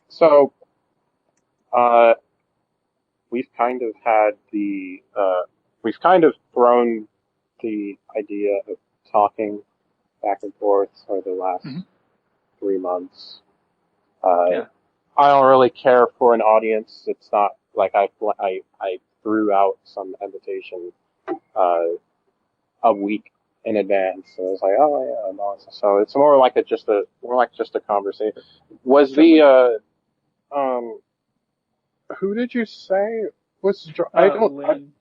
So, uh, we've kind of had we've kind of thrown the idea of talking back and forth for the last Hmm. 3 months. Uh, Yeah. I don't really care for an audience. It's not like I threw out some invitation, uh, a week in advance. So I was like, oh yeah, no. So it's more like just a conversation. Was the, Totally. um, who did you say was, I don't, Lynn,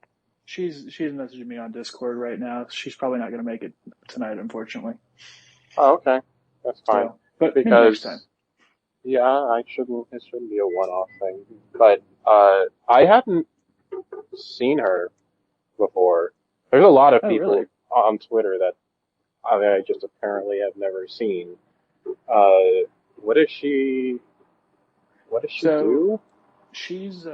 she's messaging me on Discord right now. She's probably not going to make it tonight, unfortunately. oh, okay. That's fine. So, but maybe next time. Because, yeah, it shouldn't be a one-off thing. But, I hadn't seen her before. There's a lot of Oh, really? people on Twitter that I just apparently have never seen. Uh, what does she, what does she So do? she's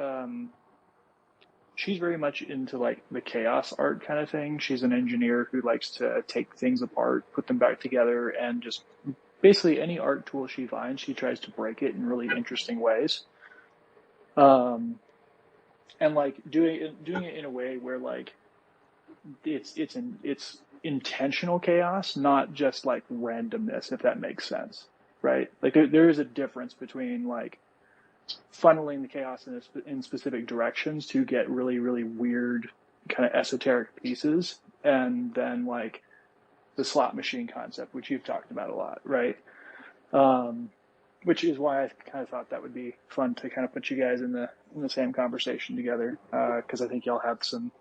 she's very much into like the chaos art kind of thing. She's an engineer who likes to take things apart, put them back together, and just basically any art tool she finds, she tries to break it in really interesting ways. Um, and like doing it in a way where like it's intentional chaos, not just like randomness, if that makes sense, right? Like there is a difference between like funneling the chaos in specific directions to get really really weird kind of esoteric pieces, and then like the slot machine concept, which you've talked about a lot, right? Um, which is why I kind of thought that would be fun to kind of put you guys in the same conversation together, because I think y'all have some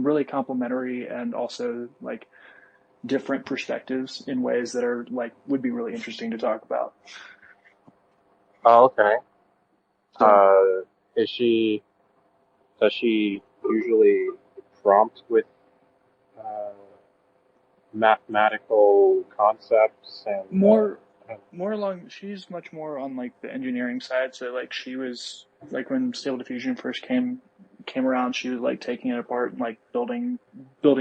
really complementary and also like different perspectives in ways that are like would be really interesting to talk about. Oh, okay. So Uh, is she, does she usually prompt with, uh, mathematical concepts more and more along she's much more on like the engineering side. So like she was like when Stable Diffusion first came around, she was like taking it apart and like building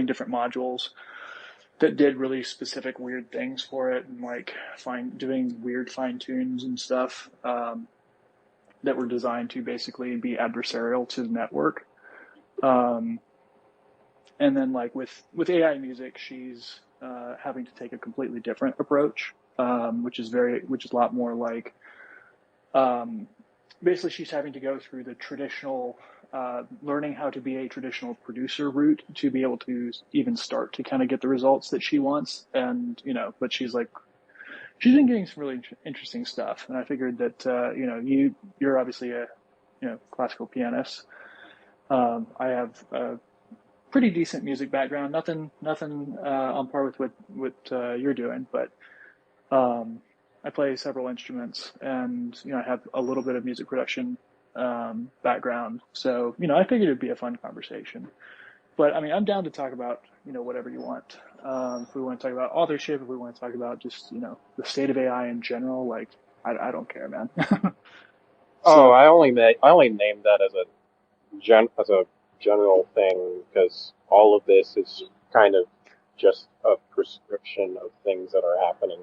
different modules that did really specific weird things for it, and like doing weird fine tunes and stuff, that were designed to basically be adversarial to the network. Um, and then like with AI music, she's having to take a completely different approach, which is a lot more like, um, basically she's having to go through the traditional, learning how to be a traditional producer route to be able to even start to kind of get the results that she wants. And but she's been getting some really interesting stuff, and I figured that you're obviously a classical pianist. I have a pretty decent music background. Nothing on par with what you're doing, but I play several instruments, and I have a little bit of music production background. So I figured it'd be a fun conversation. But I mean, I'm down to talk about whatever you want. If we want to talk about authorship, if we want to talk about just the state of AI in general, like I don't care, man. oh, So I only named that as as a general thing because all of this is kind of just a prescription of things that are happening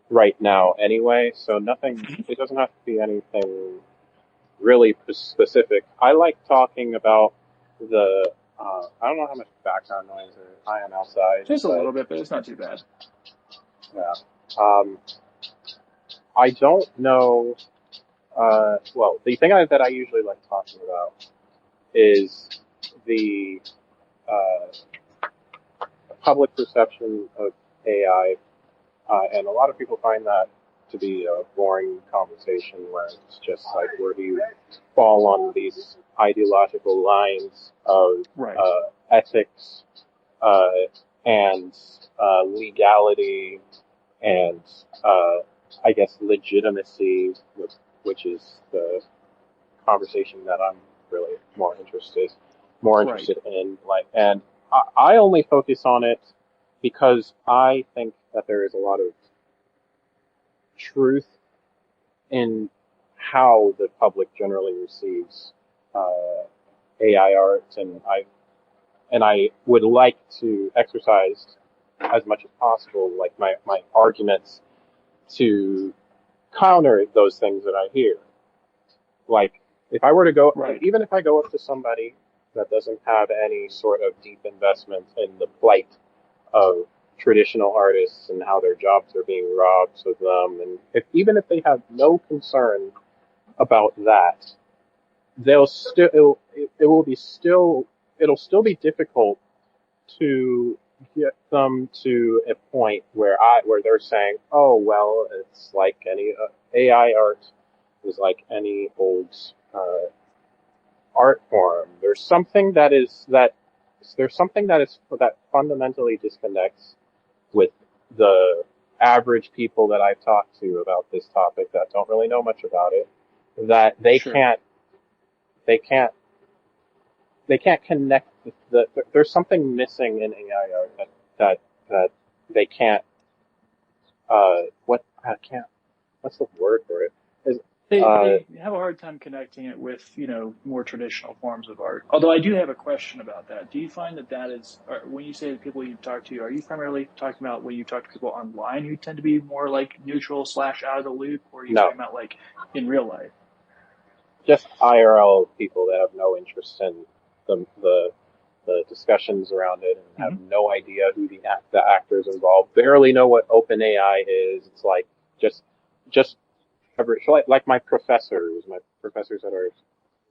right now anyway. So nothing, it doesn't have to be anything really specific. I like talking about the, I don't know how much background noise I am outside, just a but little bit, but it's not too bad. yeah. Um, I don't know, well, the thing that I usually like talking about is the, uh, public perception of AI, and a lot of people find that to be a boring conversation where it's just like, where do you fall on these ideological lines of, Right. ethics, uh, and, legality and, I guess legitimacy, which is the conversation that I'm really more Right. interested in. Like, and I only focus on it because I think that there is a lot of truth in how the public generally receives, AI art, and I would like to exercise as much as possible, like my arguments to counter those things that I hear. Like, if I were to go, Right. even if I go up to somebody that doesn't have any sort of deep investment in the plight of traditional artists and how their jobs are being robbed of them, and even if they have no concern about that, they'll still it will be still it'll still be difficult to get them to a point where they're saying, oh well, it's like any AI art is like any old art form. There's something that fundamentally disconnects with the average people that I've talked to about this topic that don't really know much about it, that Sure. they can't they can't connect there's something missing in AI art that they can't what I can't what's the word for it is uh They have a hard time connecting it with, more traditional forms of art. Although I do have a question about that. Do you find that is, or when you say the people you talk to, are you primarily talking about when you talk to people online who tend to be more like neutral slash out of the loop, or are you no, talking about like in real life? just IRL people that have no interest in the discussions around it and have Mm-hmm. no idea who the actors involved, barely know what OpenAI is. It's like just just like my professors that are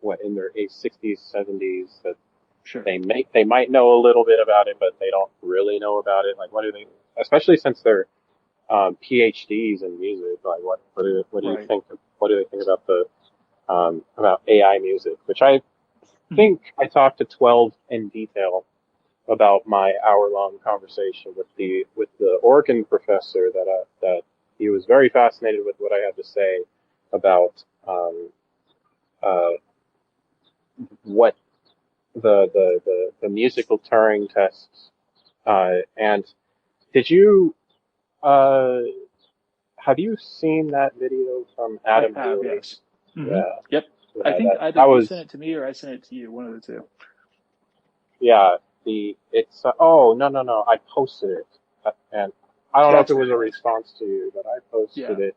what in their 60s, 70s, that Sure. they might know a little bit about it, but they don't really know about it. Like, what do they? Especially since they're PhDs in music. Like, what do you Right. think? What do they think about AI music? Which I Mm-hmm. think I talked to 12 in detail about my hour-long conversation with the Oregon professor that he was very fascinated with what I had to say about uh, what the musical Turing tests. And did you uh, have you seen that video from I Adam have, Healy? yes. Mm-hmm. Yeah, Yep. I yeah, think either that you was sent it to me or I sent it to you, one of the two. yeah. It's oh no, I posted it, and I don't know if That's it what was it a was. response to you, but I posted Yeah. it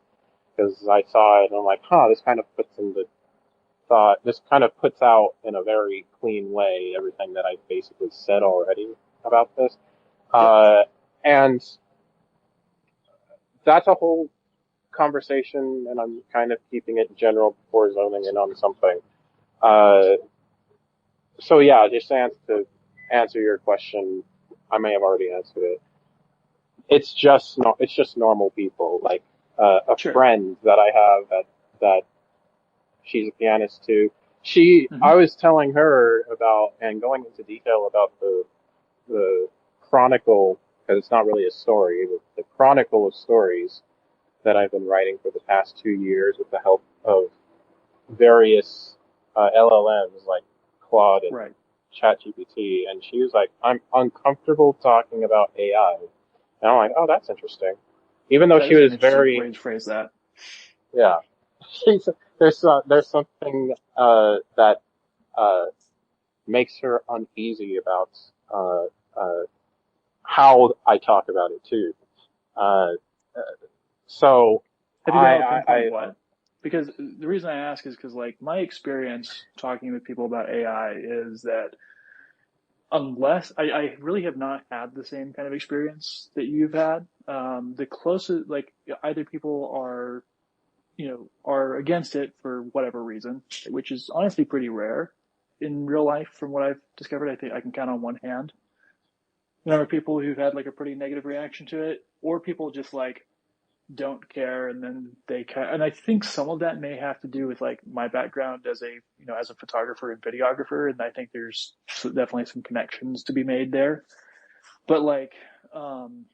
because I saw it and I'm like, huh, this kind of puts in the thought. This kind of puts out in a very clean way everything that I basically said already about this. Yep. Uh, and that's a whole conversation, and I'm kind of keeping it general before zoning in on something. Uh, so yeah, to answer your question, I may have already answered it. It's just no, it's just normal people, like a Sure. friend that I have that she's a pianist too. Mm-hmm. I was telling her about and going into detail about the chronicle, because it's not really a story, the chronicle of stories that I've been writing for the past 2 years with the help of various LLMs like Claude and Right. ChatGPT, and she was like, "I'm uncomfortable talking about AI," and I'm like, "Oh, that's interesting." Even though That she is an was interesting very, way to phrase that. yeah, she's there's something that uh, makes her uneasy about uh, uh, how I talk about it too. Uh, so Have you been able to I pinpoint what? Because the reason I ask is because, like, my experience talking with people about AI is that unless I really have not had the same kind of experience that you've had, the closest, like, either people are against it for whatever reason, which is honestly pretty rare in real life from what I've discovered. I think I can count on one hand the number of people who've had like a pretty negative reaction to it, or people just like don't care and then and I think some of that may have to do with like my background as a photographer and videographer, and I think there's definitely some connections to be made there. But like um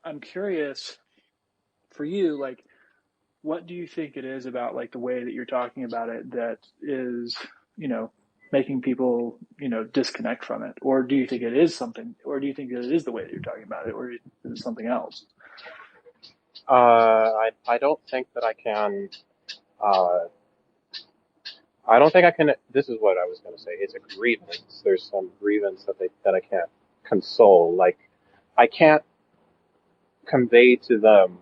I'm curious for you, like, what do you think it is about like the way that you're talking about it that is, you know making people disconnect from it? Or do you think it is something, or do you think that it is the way that you're talking about it, or is it something else? I don't think that I can. Uh, I don't think I can. This is what I was going to say. It's a grievance. There's some grievance that I can't console. Like I can't convey to them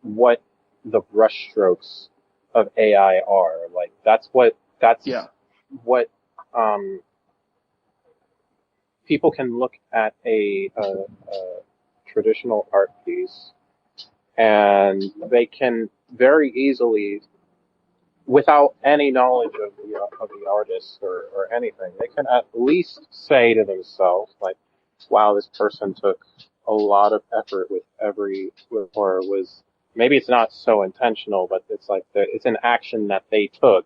what the brushstrokes of AI are. Like Yeah. what um, people can look at a traditional art piece and they can very easily, without any knowledge of the artist or anything, they can at least say to themselves, like, wow, this person took a lot of effort with or was, maybe it's not so intentional, but it's like, it's an action that they took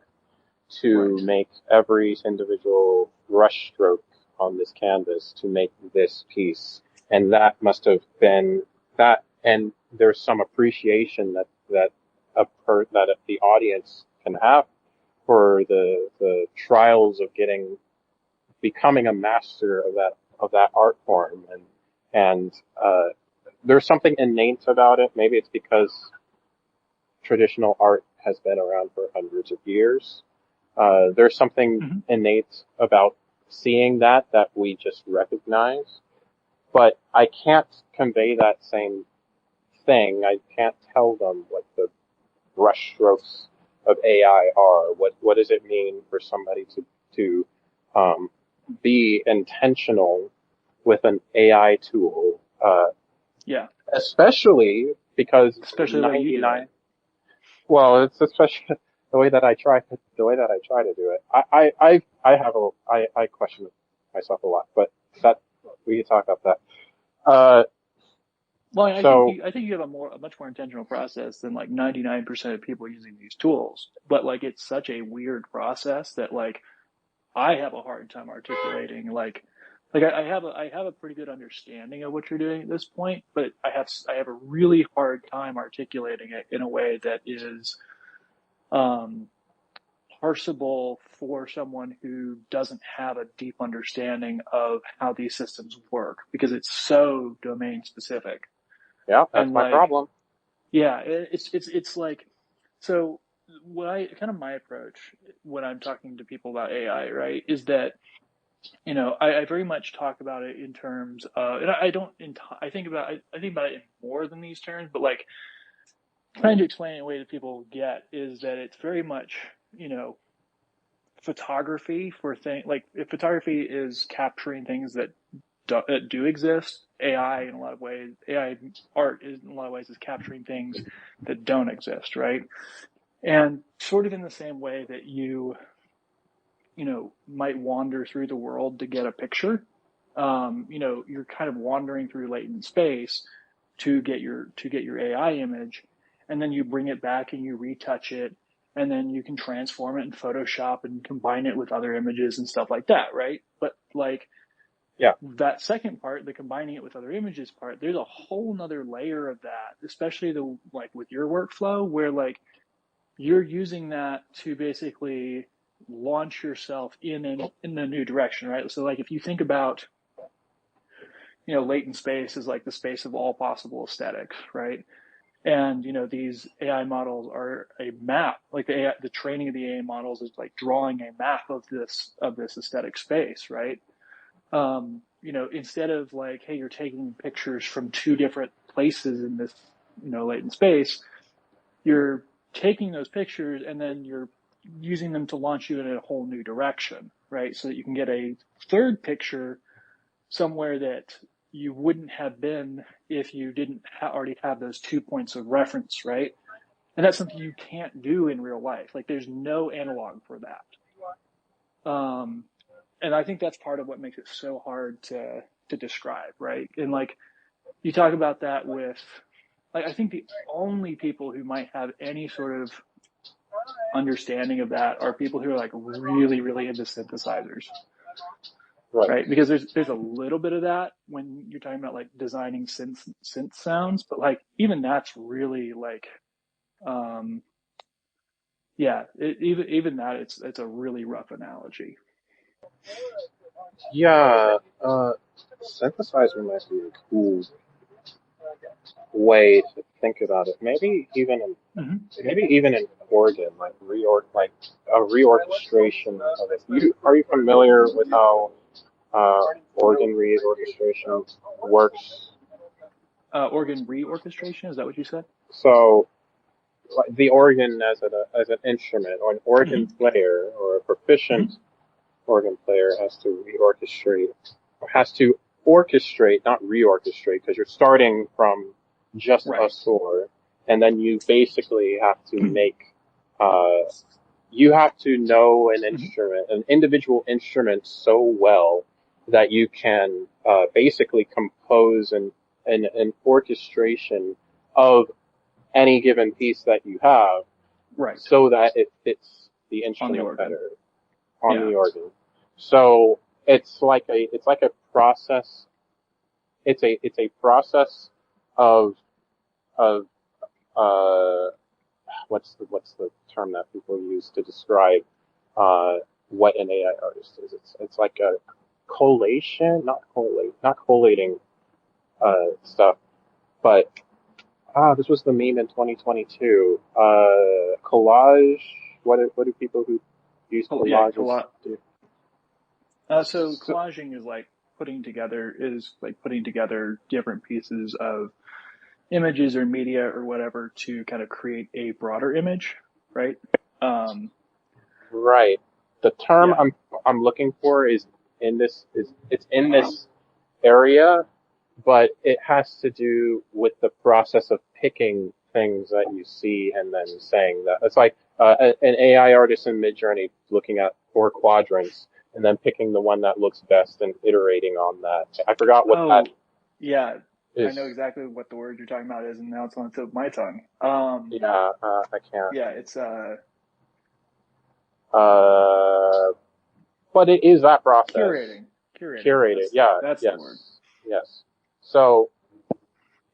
to Right. make every individual brush stroke on this canvas to make this piece. And that must have been that, and there's some appreciation that the audience can have for the trials of becoming a master of that art form. And there's something innate about it. Maybe it's because traditional art has been around for hundreds of years. There's something Hmm. innate about seeing that we just recognize, but I can't convey that same thing. I can't tell them what the brushstrokes of AI are. What does it mean for somebody to be intentional with an AI tool, Yeah. especially because Especially the way you do it. 99. Well, it's especially the way that I try to do it. I question myself a lot, but that we can talk about that. Uh, Well, so I think you have a much more intentional process than like 99% of people using these tools. But like it's such a weird process that like I have a hard time articulating I have a pretty good understanding of what you're doing at this point, but I have a really hard time articulating it in a way that is um parsable for someone who doesn't have a deep understanding of how these systems work because it's so domain specific. yeah, that's And my like problem. yeah, it's like so what I kind of my approach when I'm talking to people about AI, right, is that I very much talk about it in terms of, and I don't, I think about it in more than these terms, but like trying to explain it in a way that people get is that it's very much, you know, photography for things like if photography is capturing things that do exist, AI in a lot of ways, AI art is in a lot of ways is capturing things that don't exist, right? And sort of in the same way that might wander through the world to get a picture. You're kind of wandering through latent space to get your AI image, and then you bring it back and you retouch it, and then you can transform it in Photoshop and combine it with other images and stuff like that, right? But like Yeah, that second part, the combining it with other images part, there's a whole nother layer of that, especially the like with your workflow where like you're using that to basically launch yourself in a new direction, right? So like if you think about latent space is like the space of all possible aesthetics, right? And these AI models are a map. Like the training of the AI models is like drawing a map of this aesthetic space, right? Instead of like, hey, you're taking pictures from two different places in this latent space, you're taking those pictures and then you're using them to launch you in a whole new direction, right? So that you can get a third picture somewhere that you wouldn't have been if you didn't already have those 2 points of reference, right? And that's something you can't do in real life. Like there's no analog for that. And I think that's part of what makes it so hard to describe, right? And like you talk about that with like I think the only people who might have any sort of understanding of that are people who are like really, really into synthesizers, right. right? Because there's a little bit of that when you're talking about like designing synth sounds, but like even that's really like um even that it's a really rough analogy. Yeah, synthesizer might be a cool way to think about it. Mm-hmm. Maybe even in organ, like a reorchestration of it. Are you familiar with how organ reorchestration works? Organ reorchestration, is that what you said? So the organ as an instrument, or an organ Hmm. player, or a proficient Hmm. organ player has to orchestrate, not reorchestrate, because you're starting from just a Right. score, and then you basically have to make, uh, you have to know Hmm. an individual instrument so well that you can, basically compose an orchestration of any given piece that you have Right. so that it fits the On the instrument organ. better on Yeah. the organ. So it's like a process. It's a process of of uh what's the term that people use to describe uh what an AI artist is. It's like a collation, not collating stuff, but this was the meme in 2022. Collage. What do people who use Yeah. collages do? So So, collaging is like putting together different pieces of images or media or whatever to kind of create a broader image, right? Um, right. The term yeah. I'm looking for is it's in this area, but it has to do with the process of picking things that you see and then saying that. It's like an AI artist in Midjourney looking at 4 quadrants and then picking the one that looks best and iterating on that. I forgot what that Oh, yeah. I know is. exactly what the word you're talking about is, and now it's on the tip of my tongue. Yeah, I can't. Yeah, it's Uh, but it is that process. curating. Curating. Curated. That's Yeah, that's the word. yes, yes. So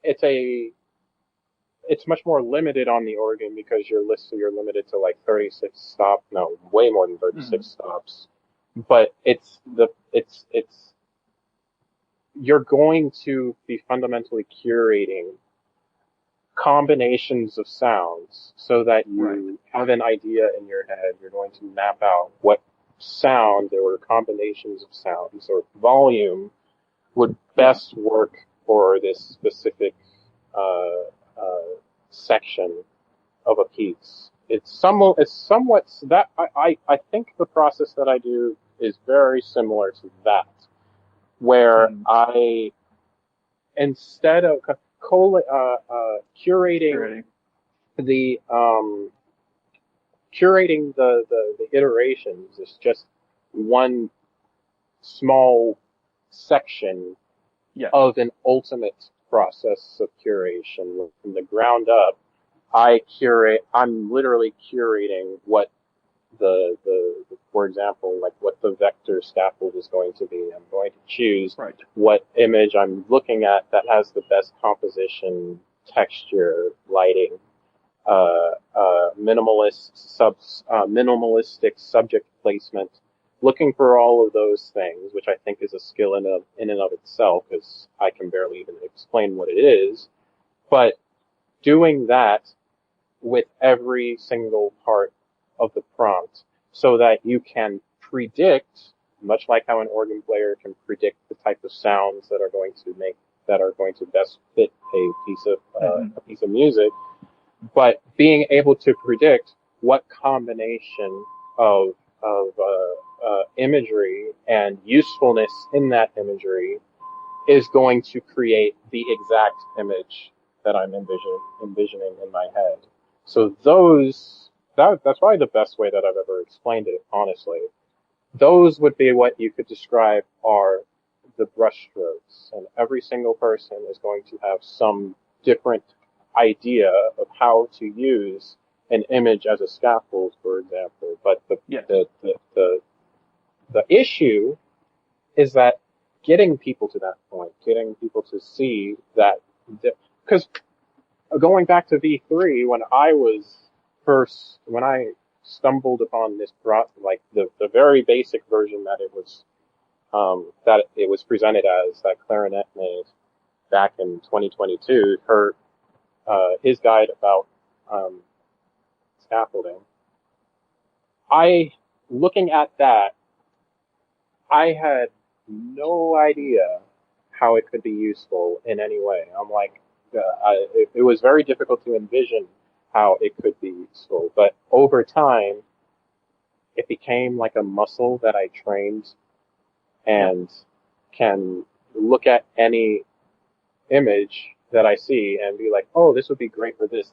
it's a it's much more limited on the organ because you're limited to like 36 stops. No, way more than Hmm. 36 stops. But it's you're going to be fundamentally curating combinations of sounds so that Right. you have an idea in your head. You're going to map out what sound or combinations of sounds or volume would Yeah. best work for this specific uh, section of a piece. It's somewhat that I think the process that I do is very similar to that, where Hmm. I instead of curating Curating. the the iterations is just one small section Yeah. of an ultimate process of curation from the ground up. I'm literally curating what for example, like what the vector scaffold is going to be. I'm going to choose Right. what image I'm looking at that has the best composition, texture, lighting, minimalistic subject placement, looking for all of those things, which I think is a skill in and of itself, because I can barely even explain what it is. But doing that with every single part of the prompt so that you can predict, much like how an organ player can predict the type of sounds that are going to best fit Hmm. a piece of music, but being able to predict what combination of imagery and usefulness in that imagery is going to create the exact image that I'm envisioning in my head. So that's probably the best way that I've ever explained it, honestly. Those would be what you could describe are the brushstrokes, and every single person is going to have some different idea of how to use an image as a scaffold, for example. But Yeah. the issue is that getting people to that point, getting people to see that, because going back to V3, when I stumbled upon this, like the very basic version that it was presented as, that Clarinet made back in 2022, his guide about um, scaffolding. I looking at that, I had no idea how it could be useful in any way. I'm like, it was very difficult to envision how it could be useful. But over time, it became like a muscle that I trained Yep. and can look at any image that I see and be like, oh, this would be great for this,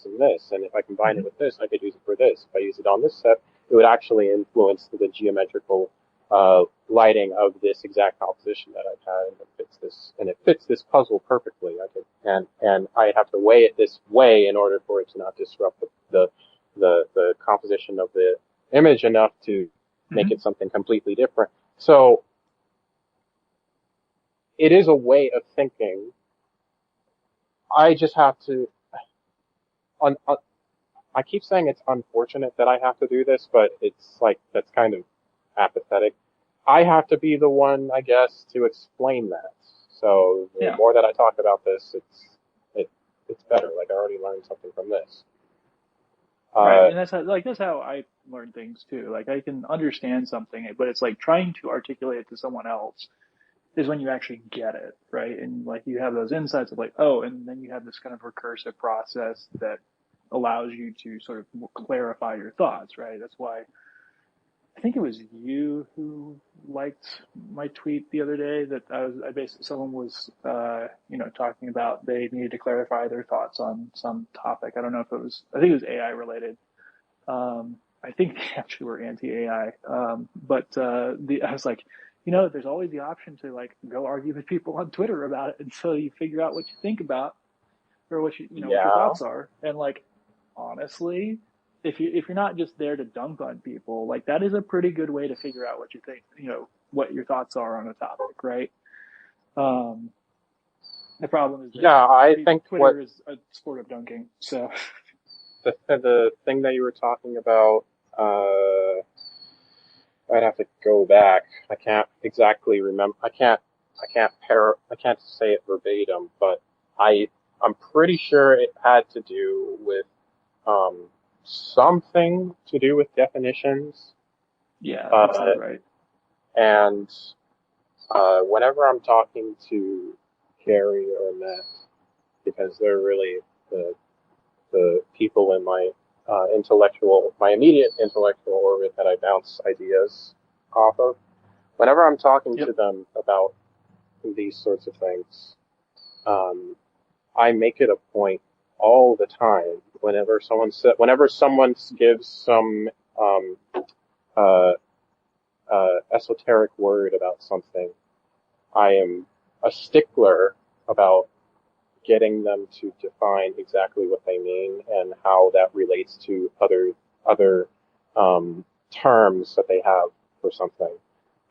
and this. And if I combine it Hmm. with this, I could use it for this. If I use it on this set, it would actually influence the geometrical lighting of this exact composition that I've had, and it fits this puzzle perfectly. And I have to weigh it this way in order for it to not disrupt the composition of the image enough to make Hmm. it something completely different. So it is a way of thinking. I just have to. Un, un, I keep saying it's unfortunate that I have to do this, but it's like that's kind of apathetic. I have to be the one, I guess, to explain that. So the Yeah. more that I talk about this, it it's better. Like I already learned something from this. Right. Uh, And that's how I learn things too. Like I can understand something, but it's like trying to articulate it to someone else is when you actually get it, right? And like you have those insights of like, oh, and then you have this kind of recursive process that allows you to sort of clarify your thoughts, right? That's why I think it was you who liked my tweet the other day that I basically someone was talking about they needed to clarify their thoughts on some topic. I don't know if it was I think it was AI related. I think they actually were anti-AI. But I was like, there's always the option to like go argue with people on Twitter about it until you figure out what you think about or what your yeah, thoughts are. And like, honestly, if you're not just there to dunk on people, like that is a pretty good way to figure out what you think, what your thoughts are on a topic, right? Um, the problem is that yeah. I think what Twitter is a sport of dunking. So the thing that you were talking about. Uh, I'd have to go back. I can't exactly remember. I can't say it verbatim, but I, I'm pretty sure it had to do with, um, something to do with definitions. yeah, that Uh, sounds right. and, whenever I'm talking to Gary or Matt, because they're really the, the people in my immediate intellectual orbit that I bounce ideas off of, whenever I'm talking to Yep. them about these sorts of things, um, I make it a point all the time. Whenever someone gives some um, uh, esoteric word about something, I am a stickler about getting them to define exactly what they mean and how that relates to other terms that they have for something.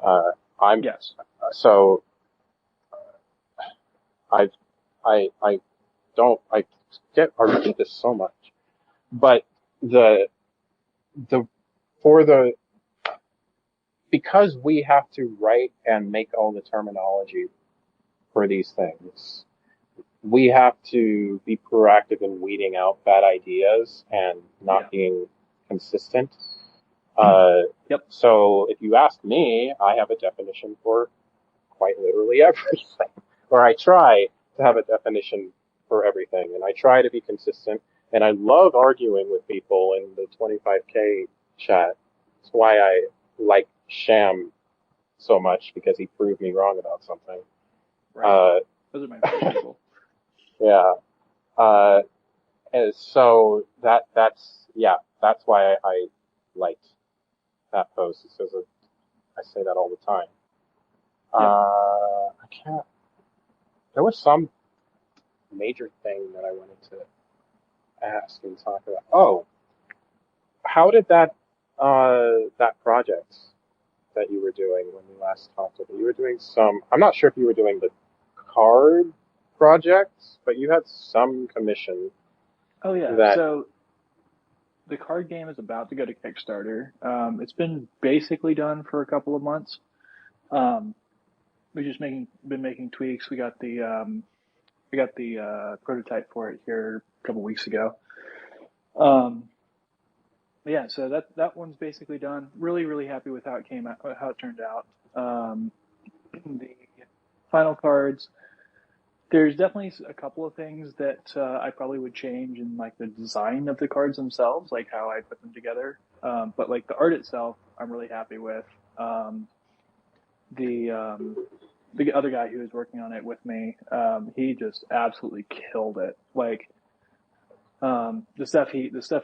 Uh, I'm Yes. so I I don't I repeat this so much, but the the for the because we have to write and make all the terminology for these things, we have to be proactive in weeding out bad ideas and Yeah. not being consistent. Uh, Yep. so if you ask me, I have a definition for quite literally everything, or I try to have a definition for everything, and I try to be consistent. And I love arguing with people in the 25K chat. That's why I like Sham so much because he proved me wrong about something. Right. Uh, Those are my favorite people. yeah. Uh, and so that's why I liked that post. It says I say that all the time. Yep. I can't. There was some major thing that I wanted to ask and talk about. Oh, how did that project that you were doing when we last talked about? You were doing some. I'm not sure if you were doing the card projects, but you had some commission Oh yeah. that. So the card game is about to go to Kickstarter. It's been basically done for a couple of months. Um, we just been making tweaks. We got the prototype for it here a couple weeks ago. Um, yeah, so that one's basically done. Really, really happy with how it came out, how it turned out. The final cards There's definitely a couple of things that I probably would change in like the design of the cards themselves, like how I put them together. But like the art itself, I'm really happy with. Um, the the other guy who was working on it with me, he just absolutely killed it. Like the stuff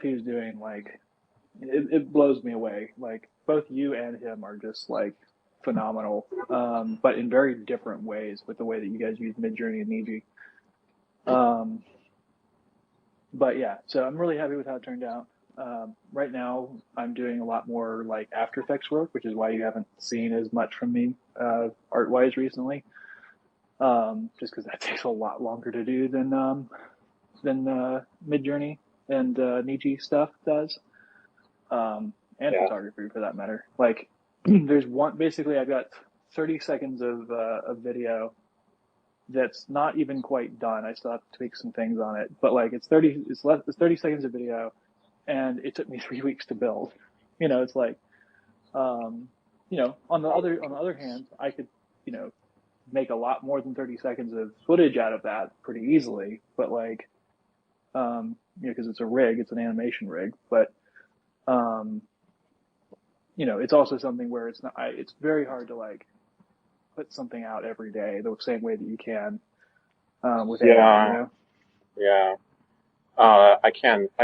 he was doing, like it blows me away. Like both you and him are just like phenomenal, but in very different ways with the way that you guys use Midjourney and Niji. Um, but yeah, so I'm really happy with how it turned out. Right now, I'm doing a lot more like After Effects work, which is why you haven't seen as much from me art wise recently. Just because that takes a lot longer to do than Midjourney and Niji stuff does, and Yeah. photography for that matter. Like, there's one basically I've got 30 seconds of video that's not even quite done. I still have to tweak some things on it, but like it's 30 seconds of video, and it took me 3 weeks to build. It's like, um, on the other hand, I could, you know, make a lot more than 30 seconds of footage out of that pretty easily. But like, because it's a rig, it's an animation rig, but um, it's also something where it's not. It's very hard to like put something out every day the same way that you can with AI. Yeah. Yeah. I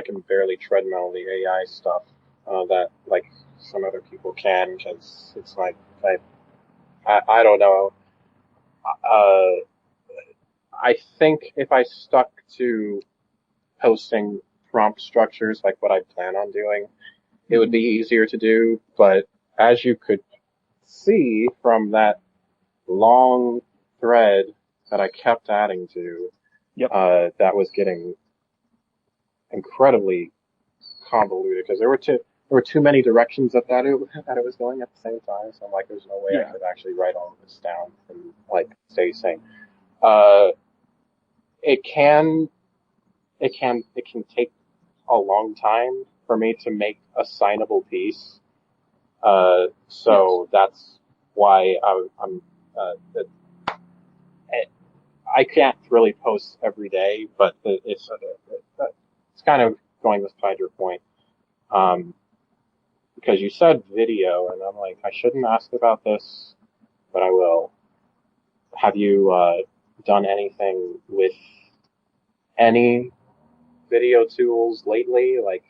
can barely treadmill the AI stuff, that like some other people can, because it's like, I don't know. Uh, I think if I stuck to posting prompt structures like what I plan on doing, it would Mm-hmm. be easier to do. But as you could see from that long thread that I kept adding to, Yep. that was getting incredibly convoluted because there were too many directions that it was going at the same time. So I'm like, there's no way I Yeah. could actually write all of this down and like stay sane. Uh, it can it can take a long time for me to make a signable piece. Yes. So that's why I'm that I can't really post every day, but it's kind of going beside your point. Um, because you said video, and I'm like, I shouldn't ask about this, but I will. Have you done anything with any video tools lately? Like,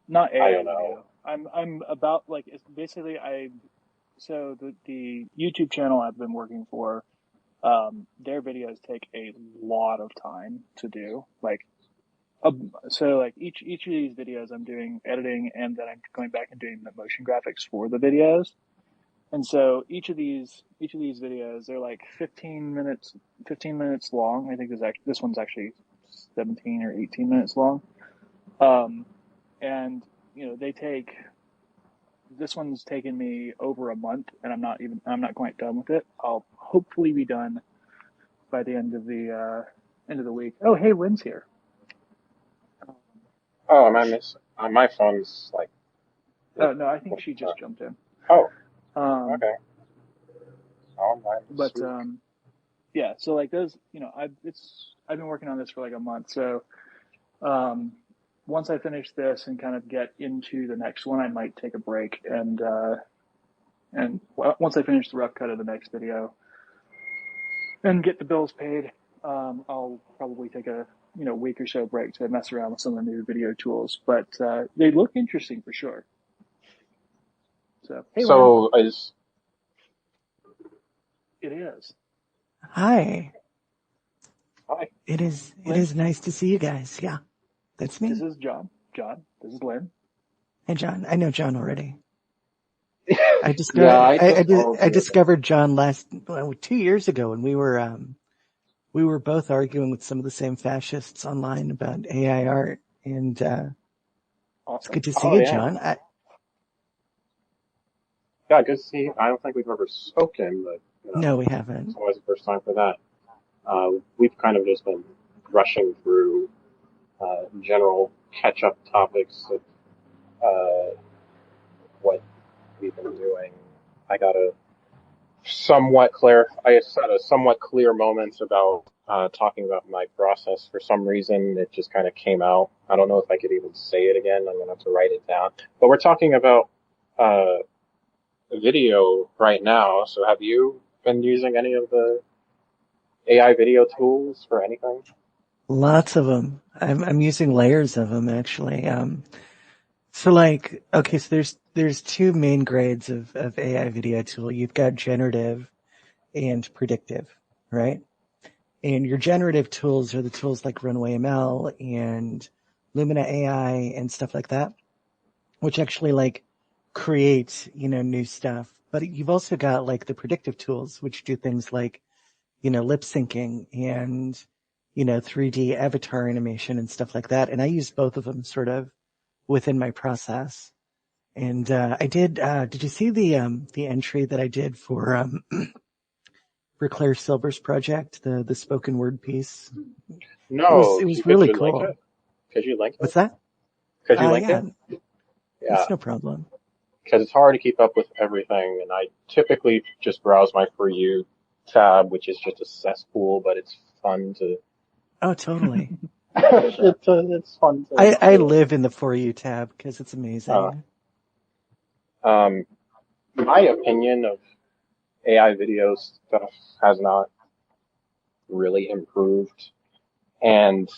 Not I don't AI know. video. I'm about like it's basically I so the YouTube channel I've been working for, their videos take a lot of time to do. Like, so like each of these videos I'm doing editing, and then I'm going back and doing the motion graphics for the videos. And so each of these videos, they're like 15 minutes long. I think this one's actually 17 or 18 minutes long. Um, and they take this one's taken me over a month, and I'm not quite done with it. I'll hopefully be done by the end of the week. Oh, hey, Lynn's here. Oh, am I miss? My phone's like, it, Oh no, I think she just jumped in. oh, Um, okay. Oh, my but mistake. yeah, so like those, I've been working on this for like a month. So um, once I finish this and kind of get into the next one, I might take a break and once I finish the rough cut of the next video and get the bills paid, I'll probably take a week or so break to mess around with some of the new video tools. But they look interesting for sure. So hey, Lynn, So is it is Hi. hi. It Lynn. is nice to see you guys. Yeah, that's This me. is John. John, this is Lynn. Hey John. I know John already. Yeah, I just I followed you again. discovered John 2 years ago when we were both arguing with some of the same fascists online about AI art, and it's good Awesome. to see Oh you, yeah, John. yeah. Good to see you. I don't think we've ever spoken, but No, we haven't. it's always the first time for that. We've kind of just been rushing through general catch-up topics of what we've been doing. I gotta somewhat clear. I had a somewhat clear moment about talking about my process. For some reason, it just kind of came out. I don't know if I could even say it again. I'm gonna have to write it down. But we're talking about uh, video right now. So have you been using any of the AI video tools for anything? Lots of them. I'm using layers of them actually. So like, okay, so there's two main grades of AI video tool. You've got generative and predictive, right? And your generative tools are the tools like Runway ML and Lumina AI and stuff like that, which actually like create, new stuff. But you've also got like the predictive tools, which do things like, lip syncing and, 3D avatar animation and stuff like that. And I use both of them sort of within my process. And, did you see the entry that I did for Claire Silver's project, the spoken word piece? No. It was Could really you link cool. it? Could you link it? What's that? Could you link Yeah, it? Yeah. it's no problem. Because it's hard to keep up with everything, and I typically just browse my For You tab, which is just a cesspool, but it's fun to. Oh, totally. It's fun I to. live in the For You tab because it's Uh, amazing. um, my opinion of AI video stuff has not really improved, and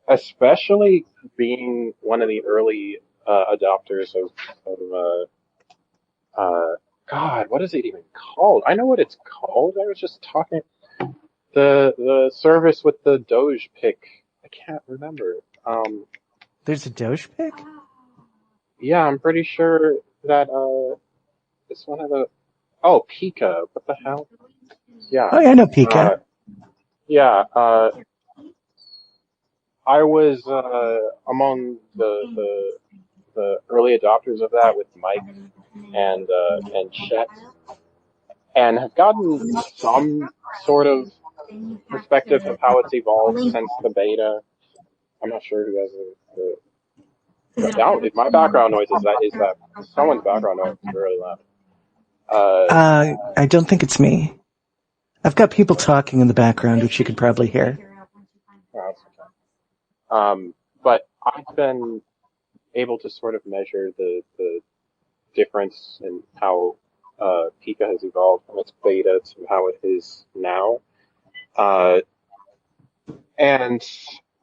especially being one of the early adopters of God, what is it even called? I know what it's called. I was just talking. The service with the Doge pick. I can't remember. There's a Doge pick? Yeah, I'm pretty sure that it's one of the. Oh, Pika. What the hell? Yeah. Oh, yeah, I know Uh, Pika. yeah. I was among the early adopters of that with Mike and Chet, and have gotten some sort of perspective of how it's evolved since the beta. I'm not sure who has if my background noise is that someone's background noise is really loud. I don't think it's me. I've got people talking in the background, which you could probably hear. Oh, that's okay. But I've been able to sort of measure the difference in how Pika has evolved from its beta to how it is now. Uh, and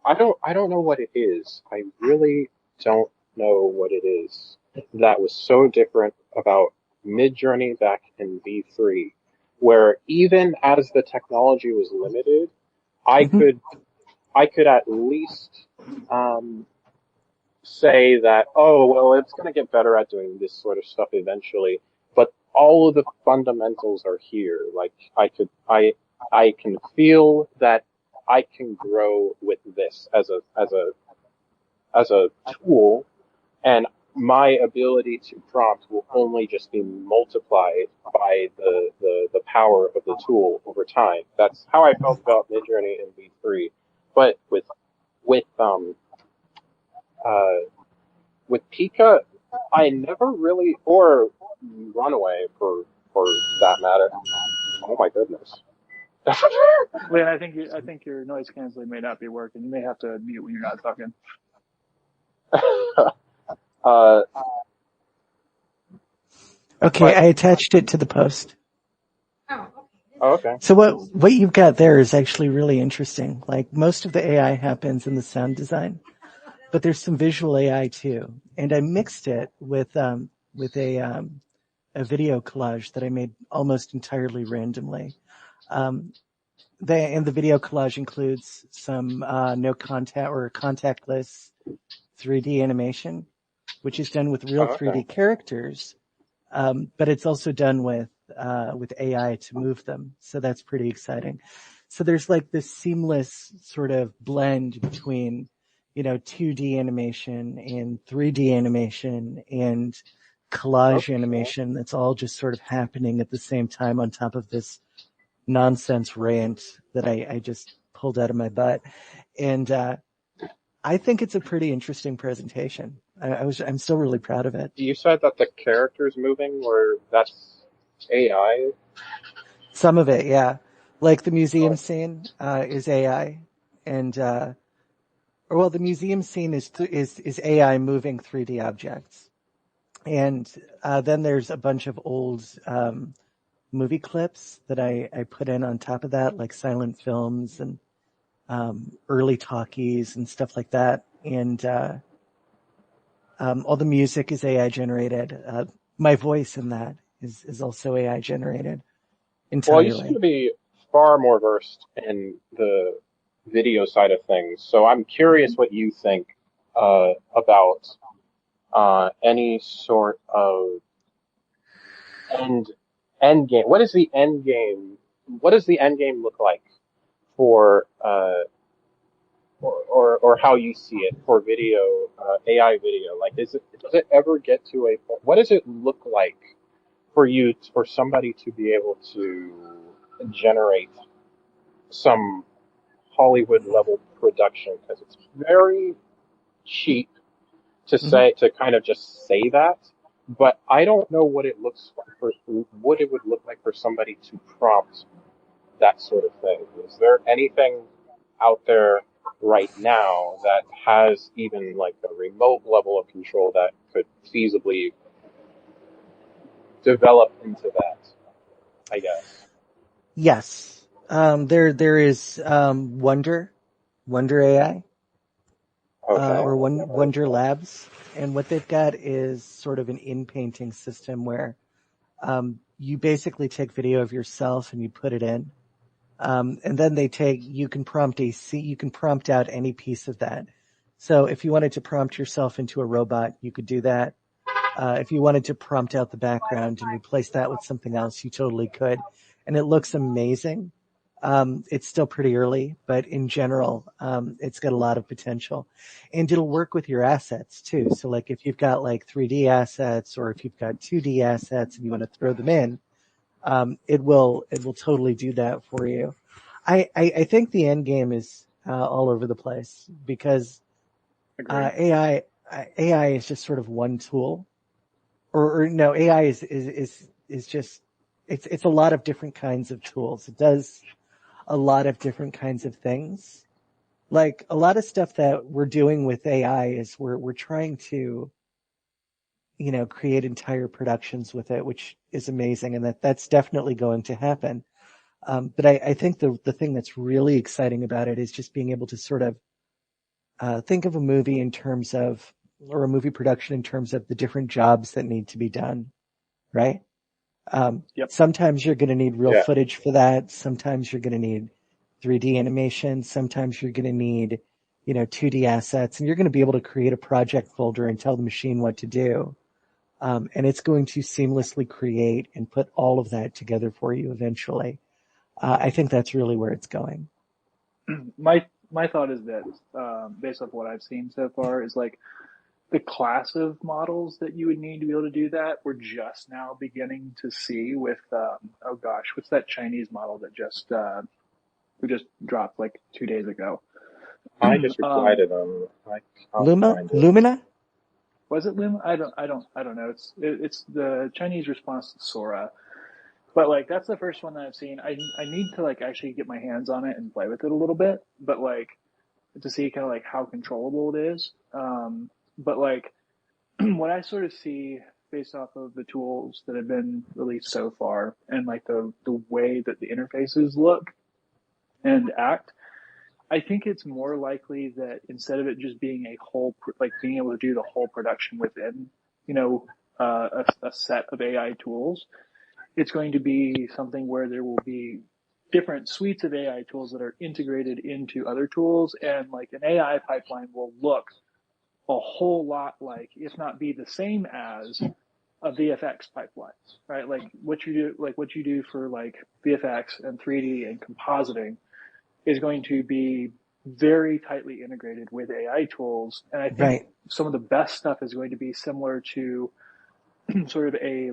I don't know what it is. I really don't know what it is that was so different about Midjourney back in V3, where even as the technology was limited, I Hmm. could I could at least um, say that, oh well, it's going to get better at doing this sort of stuff eventually, but all of the fundamentals are here. Like I can feel that I can grow with this as a tool, and my ability to prompt will only just be multiplied by the power of the tool over time. That's how I felt about Midjourney in V3. But with uh with Pika, I never really, or Runaway for that matter. Oh my goodness. Lynn, I think your noise canceling may not be working. You may have to mute when you're not talking. uh, Okay, but I attached it to the post. okay. So what you've got there is actually really interesting. Like most of the AI happens in the sound design, but there's some visual AI too. And I mixed it with a video collage that I made almost entirely randomly. Um, and the video collage includes some no contact or contactless 3D animation, which is done with real Okay. 3D characters, but it's also done with AI to move them. So that's pretty exciting. So there's like this seamless sort of blend between, 2D animation and 3D animation and collage Okay. animation that's all just sort of happening at the same time on top of this nonsense rant that I just pulled out of my butt. And, I think it's a pretty interesting presentation. I'm still really proud of it. You said that the characters moving were that's AI. Some of it, yeah. Like the museum scene is AI, and or well, the museum scene is AI moving 3D objects, and then there's a bunch of old movie clips that I put in on top of that, like silent films and early talkies and stuff like that, and all the music is AI generated. My voice in that is also AI generated Well, you seem to entirely. be far more versed in the video side of things, so I'm curious what you think about any sort of end end game. What is the end game? What does the end game look like for or how you see it for video AI video? Like, does it ever get to a point? What does it look like for you for somebody to be able to generate some Hollywood level production? Because it's very cheap to Mm-hmm. say to kind of just say that, but I don't know what it looks like for what it would look like for somebody to prompt that sort of thing. Is there anything out there right now that has even like a remote level of control that could feasibly develop into that? I guess. Yes. There is Wonder AI, Okay, or I've never heard of Wonder that. Labs, and what they've got is sort of an in-painting system where you basically take video of yourself and you put it in, and then you can you can prompt out any piece of that. So if you wanted to prompt yourself into a robot, you could do that. If you wanted to prompt out the background and replace that with something else, you totally could. And it looks amazing. It's still pretty early, but in general, it's got a lot of potential. And it'll work with your assets too. So like if you've got like 3D assets or if you've got 2D assets and you want to throw them in, it will totally do that for you. I think the end game is all over the place because Agreed. AI is just sort of one tool, or no, AI is just it's a lot of different kinds of tools. It does a lot of different kinds of things. Like a lot of stuff that we're doing with AI is we're trying to create entire productions with it, which is amazing, and that's definitely going to happen. But I think the thing that's really exciting about it is just being able to sort of think of a movie in terms of, or a movie production in terms of the different jobs that need to be done, right? Yep. Sometimes you're going to need real Yeah. footage for that. Sometimes you're going to need 3D animation. Sometimes you're going to need, 2D assets, and you're going to be able to create a project folder and tell the machine what to do. And it's going to seamlessly create and put all of that together for you eventually. I think that's really where it's going. My thought is that based off what I've seen so far is like the class of models that you would need to be able to do that. We're just now beginning to see with oh gosh, what's that Chinese model that just we just dropped like 2 days ago? I just replied um, to them. I'll find it. Lumina? was it Loom? I don't know. It's the Chinese response to Sora. But like that's the first one that I've seen. I need to like actually get my hands on it and play with it a little bit, but like to see kind of like how controllable it is. But like what I sort of see based off of the tools that have been released so far and like the way that the interfaces look and act, I think it's more likely that instead of it just being a whole, like being able to do the whole production within, you know, a set of AI tools, it's going to be something where there will be different suites of AI tools that are integrated into other tools, and like an AI pipeline will look a whole lot like, if not be the same as a VFX pipeline, right? Like what you do for like VFX and 3D and compositing is going to be very tightly integrated with AI tools. And I think Right. some of the best stuff is going to be similar to sort of a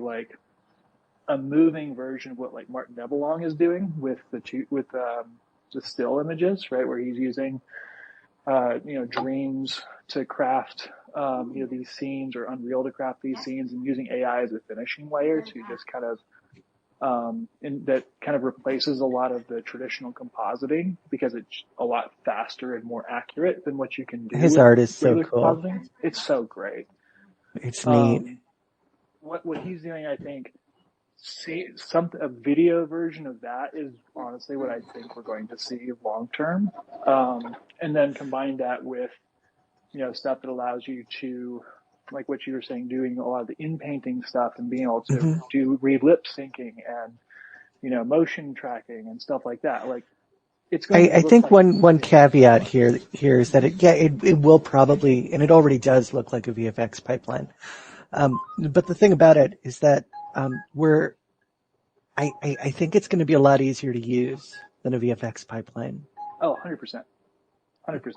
moving version of what like Martin Nebelong is doing with the still images, right? Where he's using dreams to craft these scenes, or Unreal to craft these scenes, and using AI as a finishing layer to just kind of and that kind of replaces a lot of the traditional compositing because it's a lot faster and more accurate than what you can do His with art is so regular cool. compositing. It's so great. It's neat. What he's doing, I think, a video version of that is honestly what I think we're going to see long term. And then combine that with, stuff that allows you to, like what you were saying, doing a lot of the in-painting stuff and being able to read lip syncing and, motion tracking and stuff like that. Like, it's going to I look think like one caveat here is that it will probably, and it already does look like a VFX pipeline. But the thing about it is that I think it's going to be a lot easier to use than a VFX pipeline. Oh, 100%. 100%.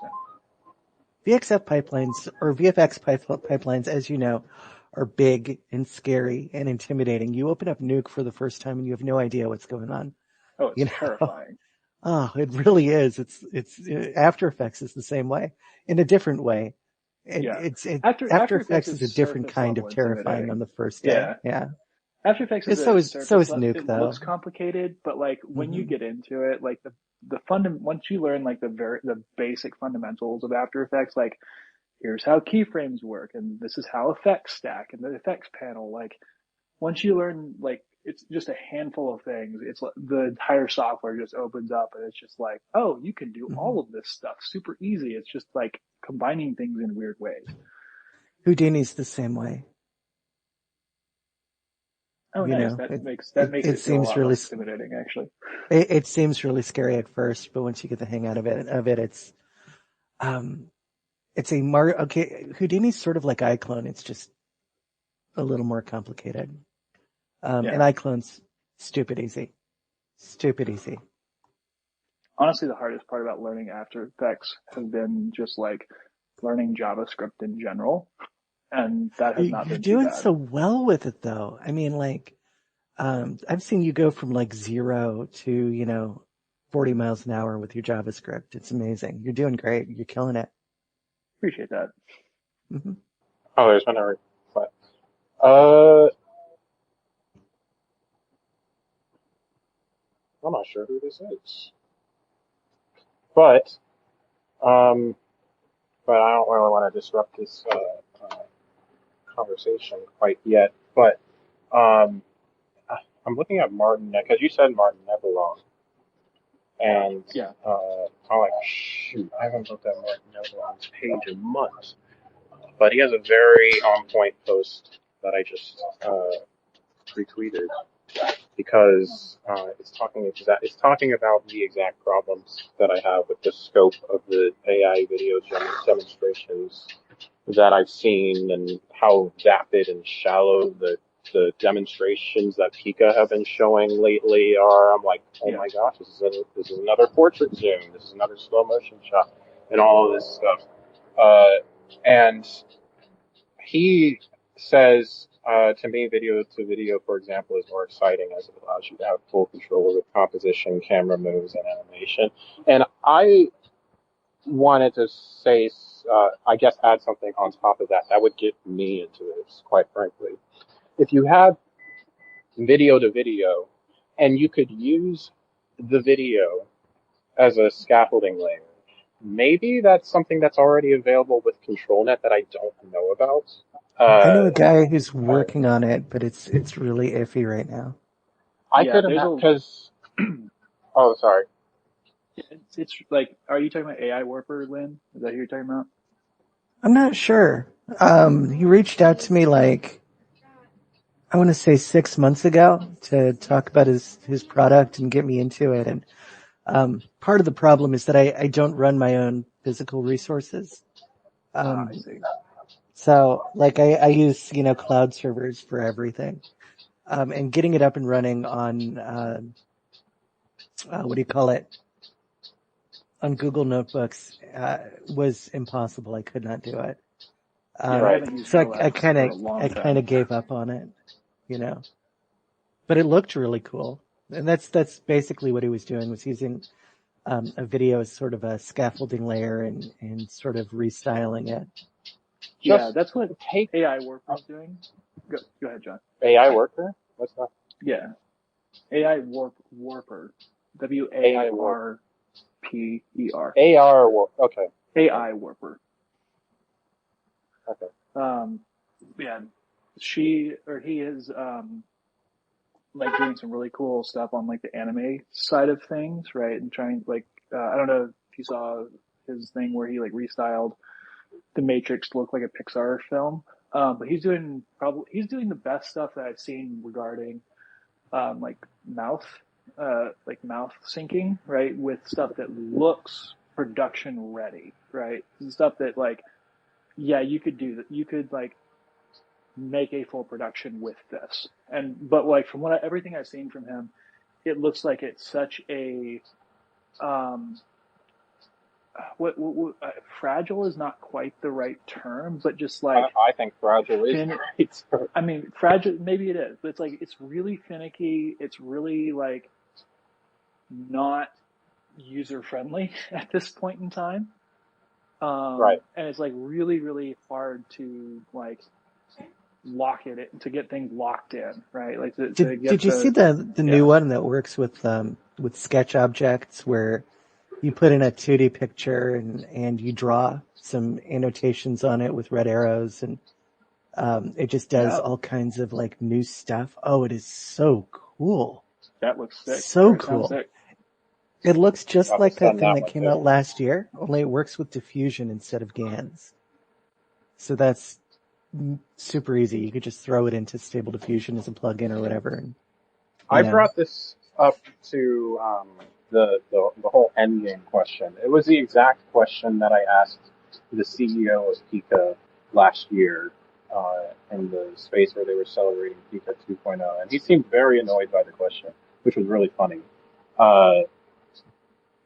VXF pipelines or VFX pipelines, as you know, are big and scary and intimidating. You open up Nuke for the first time and you have no idea what's going on. Oh, it's terrifying. Oh, it really is. It's After Effects is the same way in a different way. After Effects is a different kind of terrifying on the first day. Yeah. After Effects is so is Nuke, it though. looks complicated, but like when you get into it, like once you learn like the basic fundamentals of After Effects, like here's how keyframes work, and this is how effects stack, and the effects panel, like once you learn, like it's just a handful of things. It's like the entire software just opens up, and it's just like, oh, you can do all of this stuff super easy. It's just like combining things in weird ways. Houdini's the same way. Oh, nice. That makes it feel a lot less intimidating, actually. It seems really scary at first, but once you get the hang out of it, it's Houdini's sort of like iClone. It's just a little more complicated. And iClone's stupid easy. Stupid easy. Honestly, the hardest part about learning After Effects has been just like learning JavaScript in general. And that has not been too bad. You're doing so well with it, though. I mean, like, I've seen you go from like 0 to, 40 miles an hour with your JavaScript. It's amazing. You're doing great. You're killing it. Appreciate that. Mm-hmm. Oh, there's been a request. I'm not sure who this is. But I don't really want to disrupt this conversation quite yet. But I'm looking at Martin because you said Martin Neverlong, and I'm like, shoot, I haven't looked at Martin Neverlong's page in months. But he has a very on-point post that I just retweeted because it's talking about the exact problems that I have with the scope of the AI video demonstrations that I've seen and how vapid and shallow the demonstrations that Pika have been showing lately are. I'm like, oh my gosh, this is another portrait zoom, this is another slow motion shot, and all of this stuff. And he says, to me, video to video, for example, is more exciting as it allows you to have full control over composition, camera moves, and animation. And I wanted to say, I guess, add something on top of that. That would get me into this, quite frankly. If you had video to video, and you could use the video as a scaffolding layer, maybe that's something that's already available with ControlNet that I don't know about. I know a guy who's working on it, but it's really iffy right now. I could imagine because. Oh, sorry. It's like, are you talking about AI Warper, Lynn? Is that who you're talking about? I'm not sure. He reached out to me like, I want to say 6 months ago to talk about his product and get me into it. And part of the problem is that I don't run my own physical resources. I see. So, like, I use, cloud servers for everything. And getting it up and running on, what do you call it? On Google Notebooks, was impossible. I could not do it. So I kind of gave up on it, But it looked really cool. And that's basically what he was doing, was using, a video as sort of a scaffolding layer and sort of restyling it. Yeah, that's what AI Worker is doing. Go ahead, John. AI Worker? What's that? Yeah. AI Warper. AI Warp. WARPER. AR Warp. Okay. AI Warper. Okay. Yeah, she or he is like doing some really cool stuff on like the anime side of things, right? And trying like I don't know if you saw his thing where he like restyled the Matrix to look like a Pixar film. But he's doing the best stuff that I've seen regarding like mouth syncing, right? With stuff that looks production ready, right? Stuff that like, yeah, you could do that. You could like make a full production with this. But like from everything I've seen from him, it looks like it's such a um, fragile is not quite the right term, but just like I think fragile is the right term. I mean, fragile, maybe it is, but it's like, it's really finicky. It's really like not user friendly at this point in time. Right. And it's like really, really hard to like to get things locked in, right? Like to get Did you see the new one that works with sketch objects where you put in a 2D picture and you draw some annotations on it with red arrows and it just does all kinds of like new stuff. Oh, it is so cool. That looks sick. So cool. Sick. It looks just like that thing that came too. out last year, only it works with diffusion instead of GANs. So that's super easy. You could just throw it into Stable Diffusion as a plugin or whatever. And, I brought this up to the whole endgame question. It was the exact question that I asked the CEO of Pika last year in the space where they were celebrating Pika 2.0, and he seemed very annoyed by the question, which was really funny.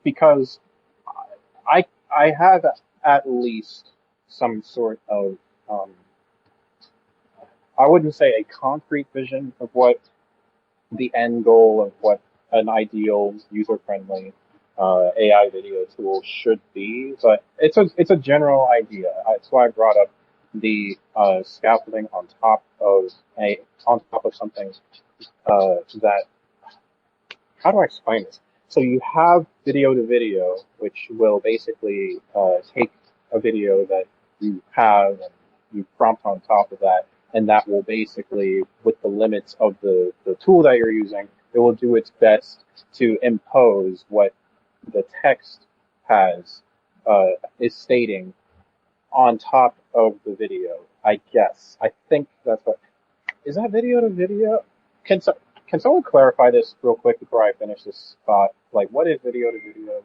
Because I have at least some sort of I wouldn't say a concrete vision of what the end goal of what an ideal user-friendly AI video tool should be, but it's a general idea. That's why I brought up the scaffolding on top of something that. How do I explain this? So you have video to video, which will basically take a video that you have and you prompt on top of that, and that will basically, with the limits of the tool that you're using, it will do its best to impose what the text is stating on top of the video. I guess. I think that's what. Is that video to video? Can someone clarify this real quick before I finish this thought? Like, what is video to video?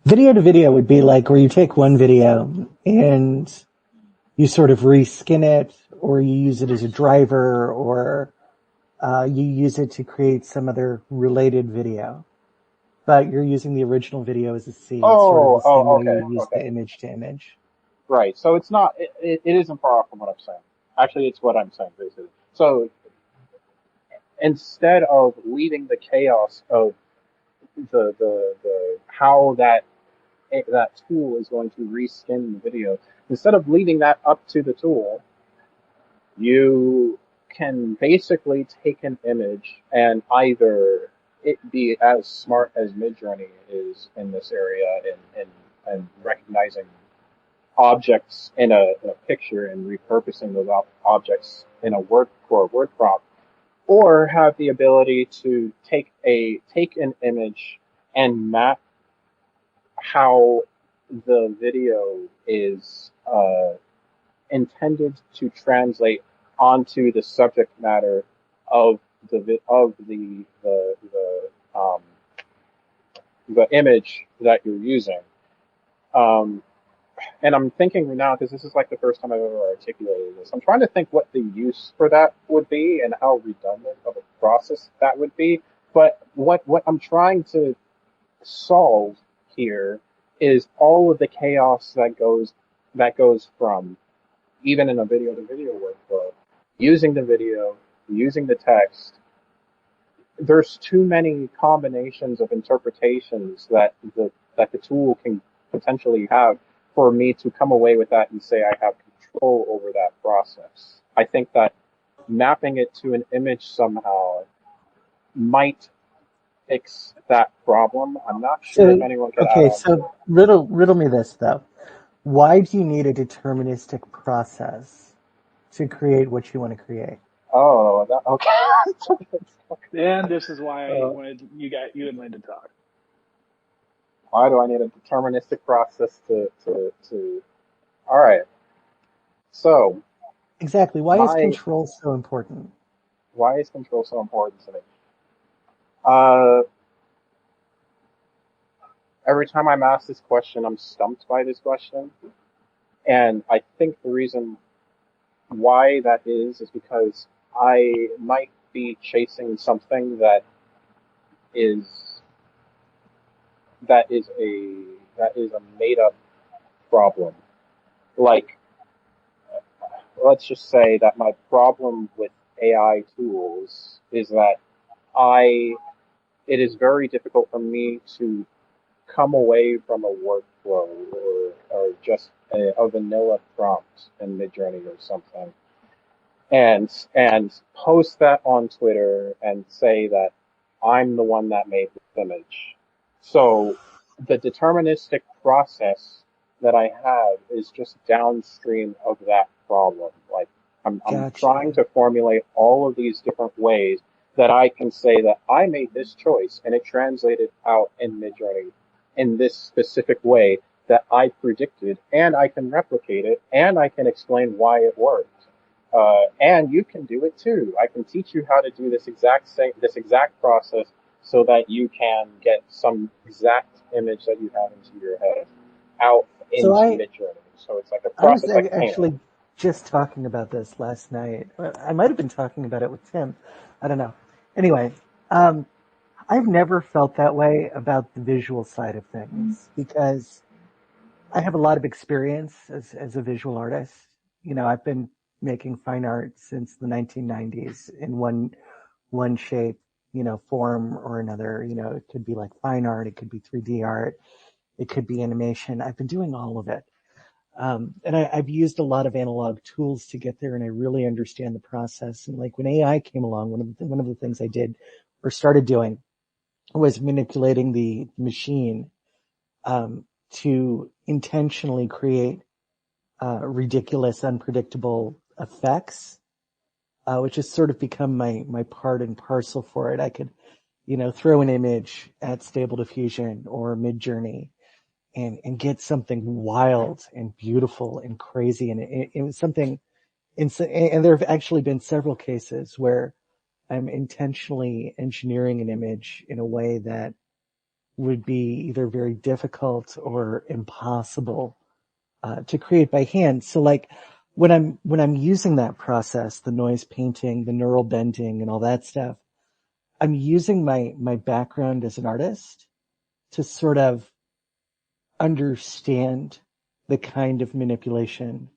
Video to video would be like where you take one video and you sort of reskin it, or you use it as a driver, or you use it to create some other related video. But you're using the original video as a seed, sort of the same way you use the image to image. Right. So it's not. It isn't far off from what I'm saying. Actually, it's what I'm saying basically. So instead of leaving the chaos of the how that tool is going to reskin the video, instead of leaving that up to the tool, you can basically take an image and either it be as smart as Midjourney is in this area in recognizing objects in a picture and repurposing those objects in a word prompt, or have the ability to take an image and map how the video is intended to translate onto the subject matter of the image that you're using. And I'm thinking now, because this is like the first time I've ever articulated this, I'm trying to think what the use for that would be and how redundant of a process that would be. But what I'm trying to solve here is all of the chaos that goes from, even in a video to video workflow, using the video, using the text. There's too many combinations of interpretations that the tool can potentially have for me to come away with that and say I have control over that process. I think that mapping it to an image somehow might fix that problem. I'm not sure if So, anyone could add okay, on to so it. riddle me this though. Why do you need a deterministic process to create what you want to create? Oh, okay. And this is why I uh, wanted you and Lynn to talk. why do I need a deterministic process to? All right. So Exactly. Why is my control so important? why is control so important to me? Uh, every time I'm asked this question, I'm stumped by this question, and I think the reason why that is because I might be chasing something is that is a that is a made up problem. Like, let's just say that my problem with AI tools is that I it is very difficult for me to come away from a workflow or just a vanilla prompt in Midjourney or something and post that on Twitter and say that I'm the one that made this image. So the deterministic process that I have is just downstream of that problem. Like I'm trying Gotcha. to formulate all of these different ways that I can say that I made this choice and it translated out in Midjourney in this specific way that I predicted, and I can replicate it, and I can explain why it worked. And you can do it too. I can teach you how to do this exact process so that you can get some exact image that you have into your head out So into Midjourney. So it's like a I was process like painting. actually just talking about this last night. I might have been talking about it with Tim. I don't know. Anyway, um, I've never felt that way about the visual side of things because I have a lot of experience as a visual artist. You know, I've been making fine art since the 1990s in one shape, form or another. You know, it could be like fine art, it could be 3D art, it could be animation. I've been doing all of it. And I've used a lot of analog tools to get there, and I really understand the process. And like when AI came along, one of the things I did or started doing was manipulating the machine to intentionally create ridiculous, unpredictable effects, which has sort of become my part and parcel for it. I could, throw an image at Stable Diffusion or Midjourney and get something wild and beautiful and crazy. And it was something, and there have actually been several cases where I'm intentionally engineering an image in a way that would be either very difficult or impossible to create by hand. So like when I'm using that process, the noise painting, the neural bending and all that stuff, I'm using my background as an artist to sort of understand the kind of manipulation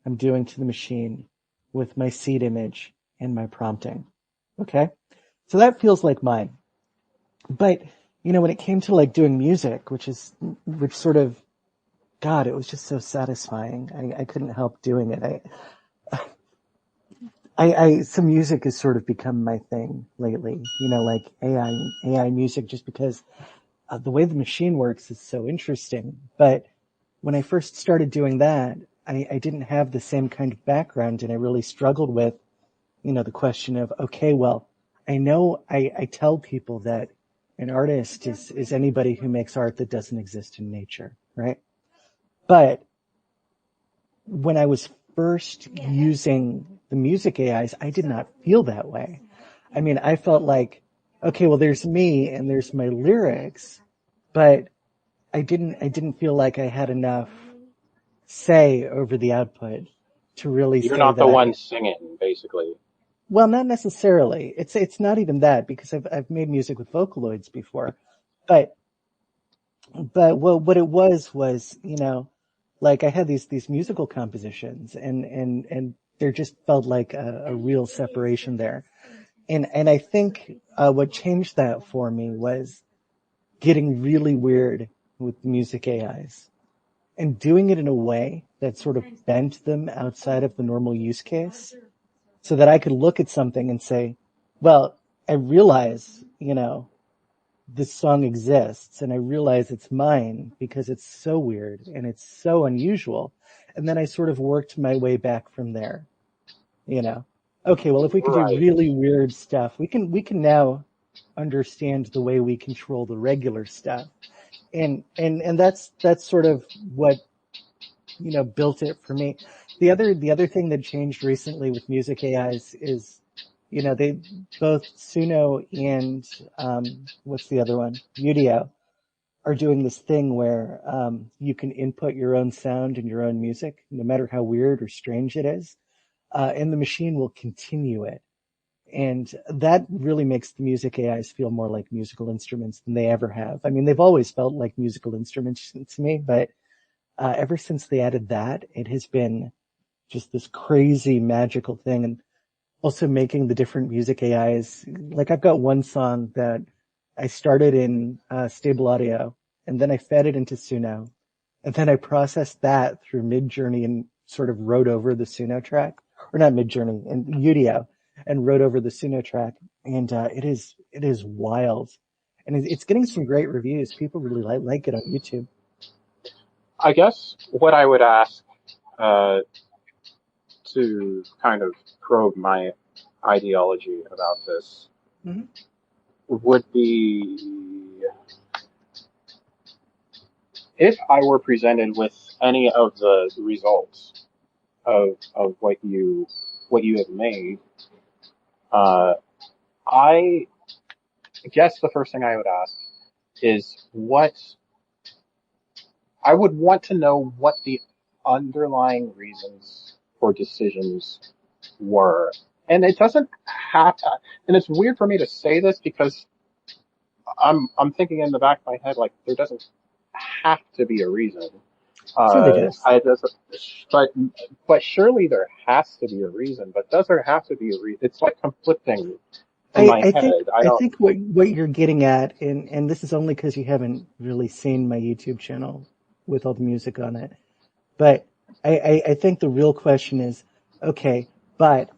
I'm doing to the machine with my seed image and my prompting. Okay. So that feels like mine. But, when it came to like doing music, which sort of, God, it was just so satisfying. I couldn't help doing it. Some music has sort of become my thing lately, like AI music, just because the way the machine works is so interesting. But when I first started doing that, I didn't have the same kind of background, and I really struggled with, the question of, okay, well, I know I tell people that an artist is anybody who makes art that doesn't exist in nature, right? But when I was first using the music AIs, I did not feel that way. I mean, I felt like, okay, well, there's me and there's my lyrics, but I didn't feel like I had enough say over the output to really You're say not that the one singing, basically. well, not necessarily. It's not even that because I've made music with Vocaloids before, but well, what it was, like I had these musical compositions and there just felt like a real separation there. And I think what changed that for me was getting really weird with music AIs and doing it in a way that sort of bent them outside of the normal use case so that I could look at something and say, well, I realize, this song exists and I realize it's mine because it's so weird and it's so unusual. And then I sort of worked my way back from there, you know. Okay, well, if we could do Right. really weird stuff, we can now understand the way we control the regular stuff. And that's sort of what, built it for me. The other thing that changed recently with music AIs is, they both Suno and what's the other one? Udio are doing this thing where you can input your own sound and your own music, no matter how weird or strange it is, and the machine will continue it. And that really makes the music AIs feel more like musical instruments than they ever have. I mean, they've always felt like musical instruments to me, but ever since they added that, it has been just this crazy magical thing. And also making the different music AIs, like I've got one song that I started in Stable Audio, and then I fed it into Suno, and then I processed that through Midjourney and sort of wrote over the Suno track, or not Midjourney, and Udio, and wrote over the Suno track, and it is wild, and it's getting some great reviews. People really like it on YouTube. I guess what I would ask uh, to kind of probe my ideology about this Mm-hmm. would be if I were presented with any of the results of what you have made. Uh, I guess the first thing I would ask is what I would want to know what the underlying reasons for decisions were. And it doesn't have to, and it's weird for me to say this because I'm thinking in the back of my head, like, there doesn't have to be a reason. Surely does. I doesn't, but, but surely there has to be a reason, but does there have to be a reason? It's like conflicting in I, my I think head. I I don't, think what you're getting at, and this is only because you haven't really seen my YouTube channel with all the music on it, but I think the real question is, okay, but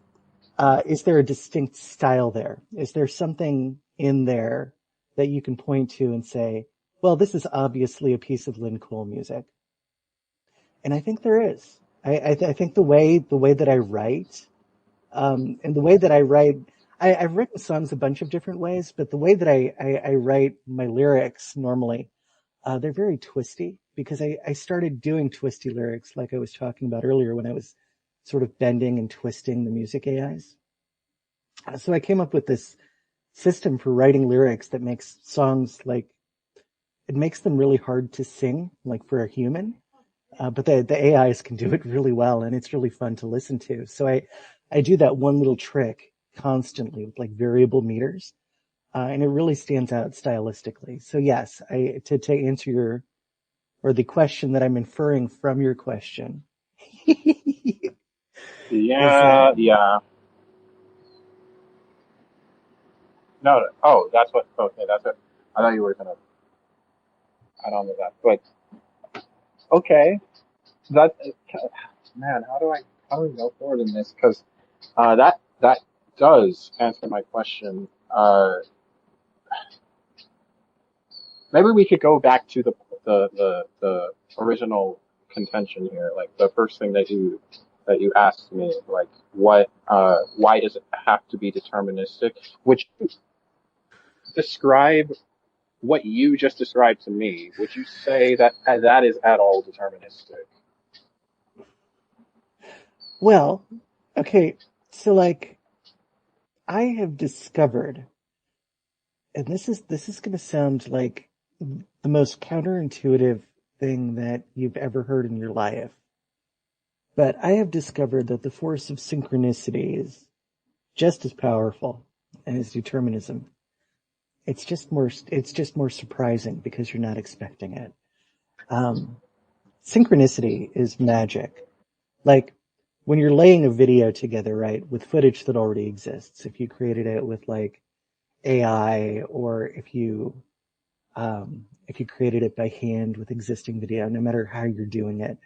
is there a distinct style there? Is there something in there that you can point to and say, well, this is obviously a piece of Lynn Cole music? And I think there is. I think the way that I write, and the way that I write, I've written songs a bunch of different ways, but the way that I write my lyrics normally, they're very twisty because I started doing twisty lyrics like I was talking about earlier when I was sort of bending and twisting the music AIs. So I came up with this system for writing lyrics that makes songs like, it makes them really hard to sing, like for a human. But the AIs can do it really well, and it's really fun to listen to. So I do that one little trick constantly with like variable meters, and it really stands out stylistically. So yes, to answer your, or the question that I'm inferring from your question is yeah, yeah. No, oh, that's what, okay, that's it. I thought you were gonna add on to that, but okay. That, man, how do we go forward in this? Because that does answer my question. Maybe we could go back to the original contention here, like the first thing that you asked me, like why does it have to be deterministic? Would you describe what you just described to me? Would you say that that is at all deterministic? well, okay. So like I have discovered, and this is going to sound like the most counterintuitive thing that you've ever heard in your life. But I have discovered that the force of synchronicity is just as powerful as determinism. It's just more surprising because you're not expecting it. Um, Synchronicity is magic. Like when you're laying a video together, right, with footage that already exists, if you created it with like AI, or if you created it by hand with existing video, no matter how you're doing it,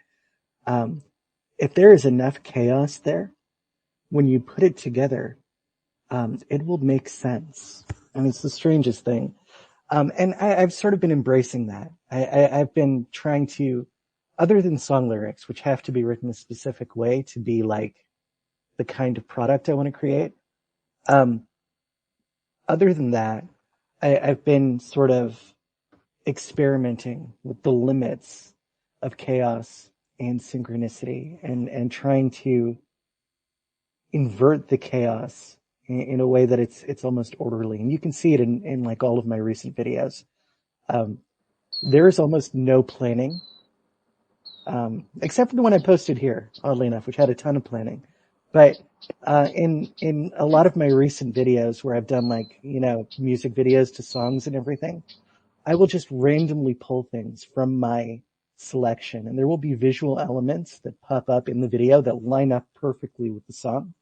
um, if there is enough chaos there, when you put it together, it will make sense. And it's the strangest thing. And I've sort of been embracing that. I've been trying to, other than song lyrics, which have to be written a specific way to be like the kind of product I want to create. Other than that, I've been sort of experimenting with the limits of chaos and synchronicity and trying to invert the chaos in a way that it's almost orderly. And you can see it in like all of my recent videos. There is almost no planning, except for the one I posted here, oddly enough, which had a ton of planning. But in a lot of my recent videos where I've done like, music videos to songs and everything, I will just randomly pull things from my selection, and there will be visual elements that pop up in the video that line up perfectly with the song.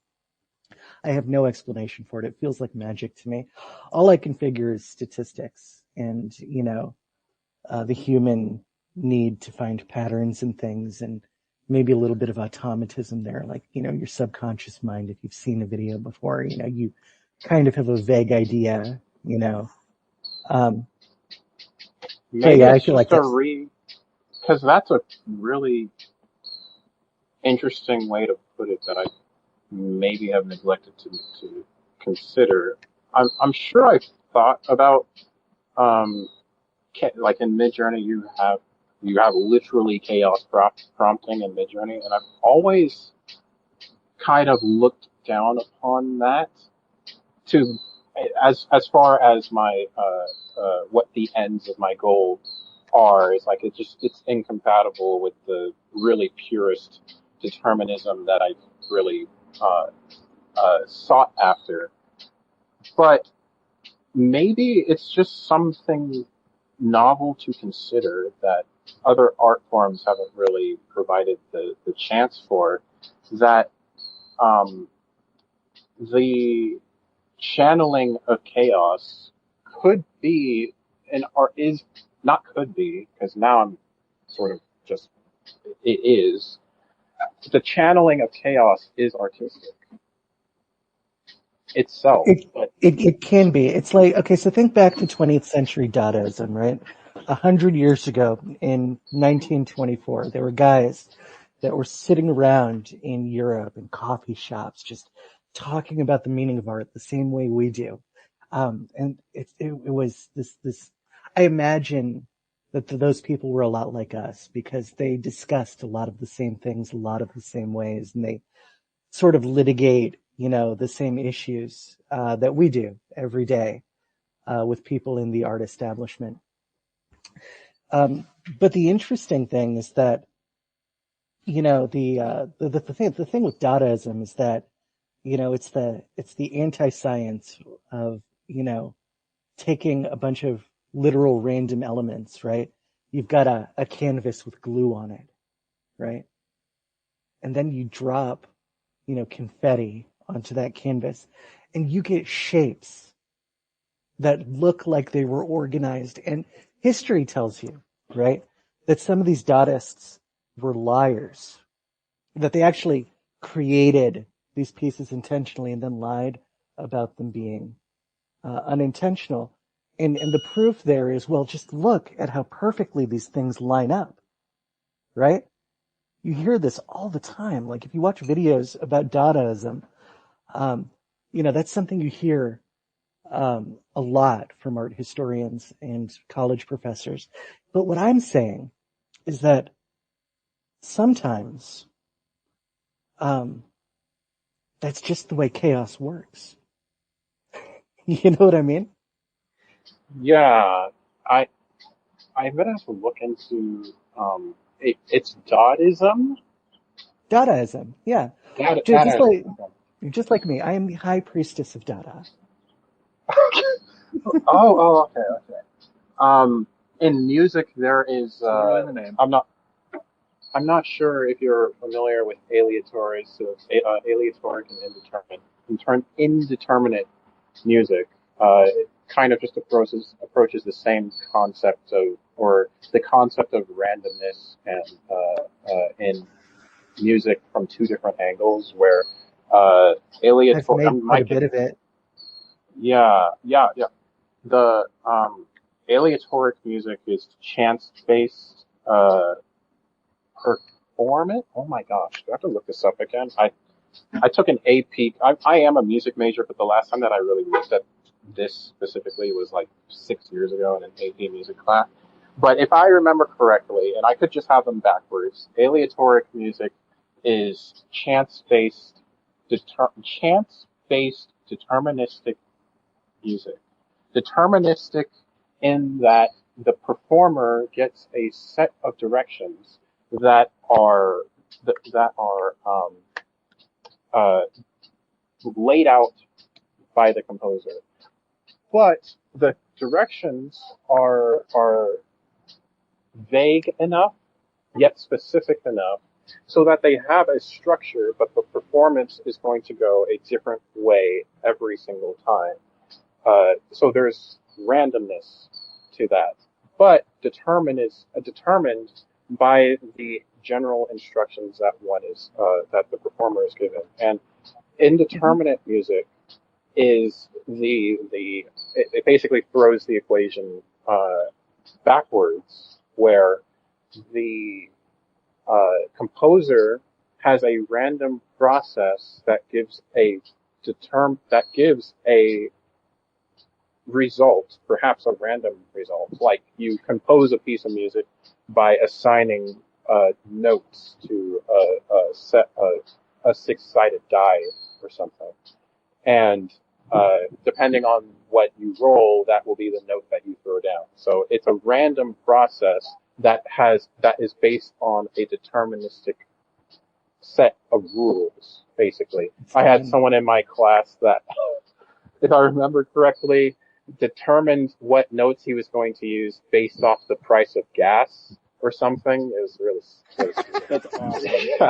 I have no explanation for it. It feels like magic to me. All I can figure is statistics and, the human need to find patterns and things, and maybe a little bit of automatism there, like, your subconscious mind. If you've seen a video before, you kind of have a vague idea, um, so Maybe yeah, I it's feel just like that's, because that's a really interesting way to put it that I maybe have neglected to consider. I'm sure I've thought about, um, like in Midjourney, you have literally chaos prompting in Midjourney, and I've always kind of looked down upon that to as far as my what the ends of my goal are. Is like it's incompatible with the really purest determinism that I've really uh, sought after. But maybe it's just something novel to consider that other art forms haven't really provided the chance for. That um, the channeling of chaos could be an art is not could be because now I'm sort of just it is the channeling of chaos is artistic itself. It, But it can be. It's like, okay, so think back to 20th century Dadaism, right? 100 years ago in 1924, there were guys that were sitting around in Europe in coffee shops, just talking about the meaning of art the same way we do. And it was this, I imagine that those people were a lot like us because they discussed a lot of the same things, a lot of the same ways, and they sort of litigate, the same issues that we do every day with people in the art establishment. But the interesting thing is that, the thing with Dadaism is that, it's the anti-science of, taking a bunch of literal random elements, right? You've got a canvas with glue on it, right? And then you drop, confetti onto that canvas, and you get shapes that look like they were organized. And history tells you, right, that some of these Dadaists were liars, that they actually created these pieces intentionally and then lied about them being unintentional. And the proof there is, well, just look at how perfectly these things line up, right? You hear this all the time. Like if you watch videos about Dadaism, that's something you hear a lot from art historians and college professors. But what I'm saying is that sometimes um, that's just the way chaos works. You know what I mean? yeah, I I'm gonna have to look into it's Dadaism. Dadaism, yeah. Just like Dadaism. just like me, I am the high priestess of Dada. Okay, okay. In music, there is. It's literally in the name. I'm not sure if you're familiar with aleatory, so aleatoric and indeterminate music. It kind of just approaches the same concept of, or the concept of randomness and in music from two different angles, where I've Aleatoric, made quite a bit of it. yeah, yeah, yeah. The aleatoric music is chance-based performance. Oh my gosh, do I have to look this up again? I took an AP. I am a music major, but the last time that I really looked at this specifically was like 6 years ago in an AP music class. But if I remember correctly, and I could just have them backwards, aleatoric music is chance-based deterministic music. Deterministic in that the performer gets a set of directions that are uh, laid out by the composer, but the directions are vague enough yet specific enough so that they have a structure, but the performance is going to go a different way every single time. So there's randomness to that, but determined by the general instructions that that the performer is given. And indeterminate music is it basically throws the equation backwards, where the composer has a random process that gives a result, perhaps a random result. Like you compose a piece of music by assigning notes to a six-sided die or something, and depending on what you roll, that will be the note that you throw down. So it's a random process that is based on a deterministic set of rules. Basically, I had someone in my class that, if I remember correctly, determined what notes he was going to use based off the price of gas or something. It was really That's awesome. yeah,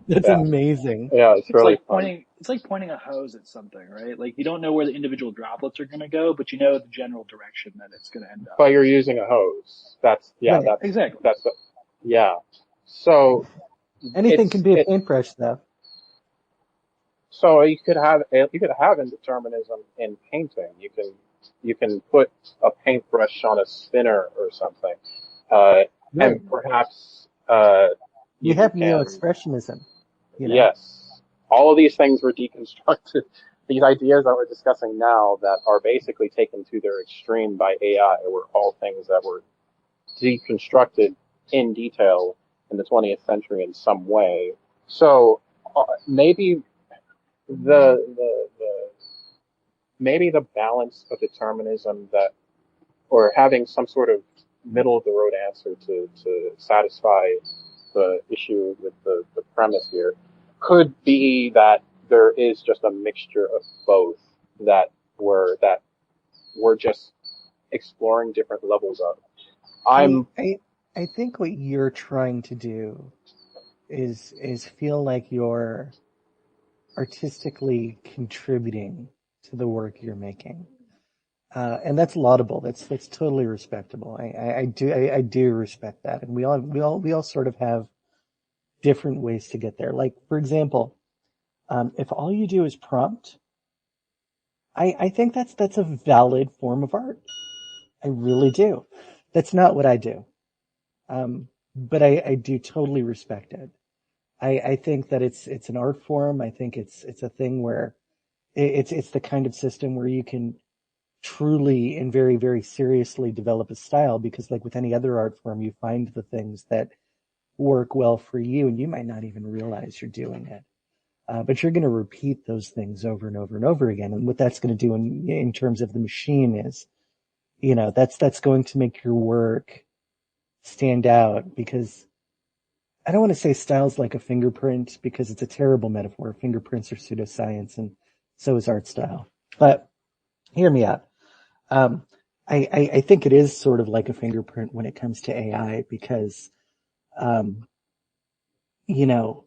That's yeah, amazing. yeah. It's really like fun. it's like pointing a hose at something, right? Like you don't know where the individual droplets are going to go, but you know the general direction that it's going to end up. But you're using a hose. Right. Exactly. That's the, yeah. So Anything can be a it paintbrush, though. so you could have indeterminism in painting. You can put a paintbrush on a spinner or something, uh, Right. and perhaps You you have can. neo-expressionism, you know? Yes, all of these things were deconstructed. These ideas that we're discussing now that are basically taken to their extreme by AI were all things that were deconstructed in detail in the 20th century in some way. So maybe the maybe the balance of determinism that, or having some sort of middle of the road answer to satisfy the issue with the premise here could be that there is just a mixture of both that that we're just exploring different levels of. I, I'm I, I think what you're trying to do is feel like you're artistically contributing to the work you're making. And that's laudable. That's totally respectable. I do respect that. And we all sort of have different ways to get there. Like, for example, if all you do is prompt, I think that's a valid form of art. I really do. That's not what I do. But I do totally respect it. I think that it's an art form. I think it's a thing where it's the kind of system where you can truly and very, very seriously develop a style, because like with any other art form, you find the things that work well for you and you might not even realize you're doing it. But you're going to repeat those things over and over and over again. And what that's going to do in terms of the machine is, that's going to make your work stand out, because I don't want to say style's like a fingerprint, because it's a terrible metaphor. Fingerprints are pseudoscience, and so is art style. But hear me out. Um, I think it is sort of like a fingerprint when it comes to AI, because, um, you know,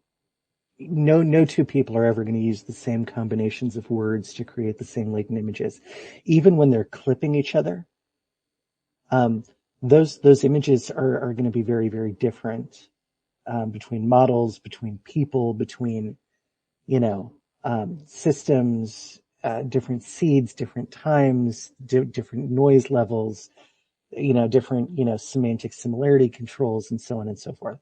no two people are ever going to use the same combinations of words to create the same latent images. Even when they're clipping each other, um, those images are going to be very, very different, between models, between people, between, you know, systems, different seeds, different times, different noise levels, different, semantic similarity controls and so on and so forth.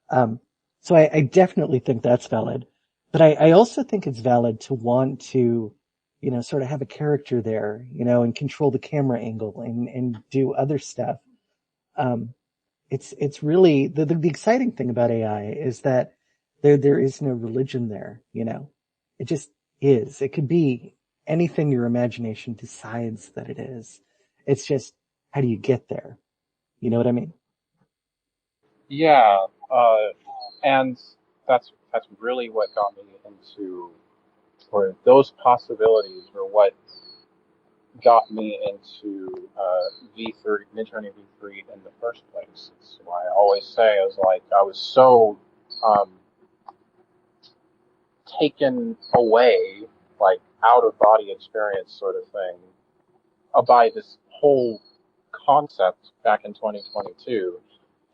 Um, so I definitely think that's valid, but I also think it's valid to want to, sort of have a character there, and control the camera angle and do other stuff. Um, it's really the exciting thing about AI is that there is no religion there, it just is. It could be anything your imagination decides that it is. It's just, how do you get there? You know what I mean? Yeah, and that's really what got me into, or those possibilities were what got me into V3, Midjourney V3 in the first place. It's why I always say I was so um, taken away, like out of body experience sort of thing, by this whole concept back in 2022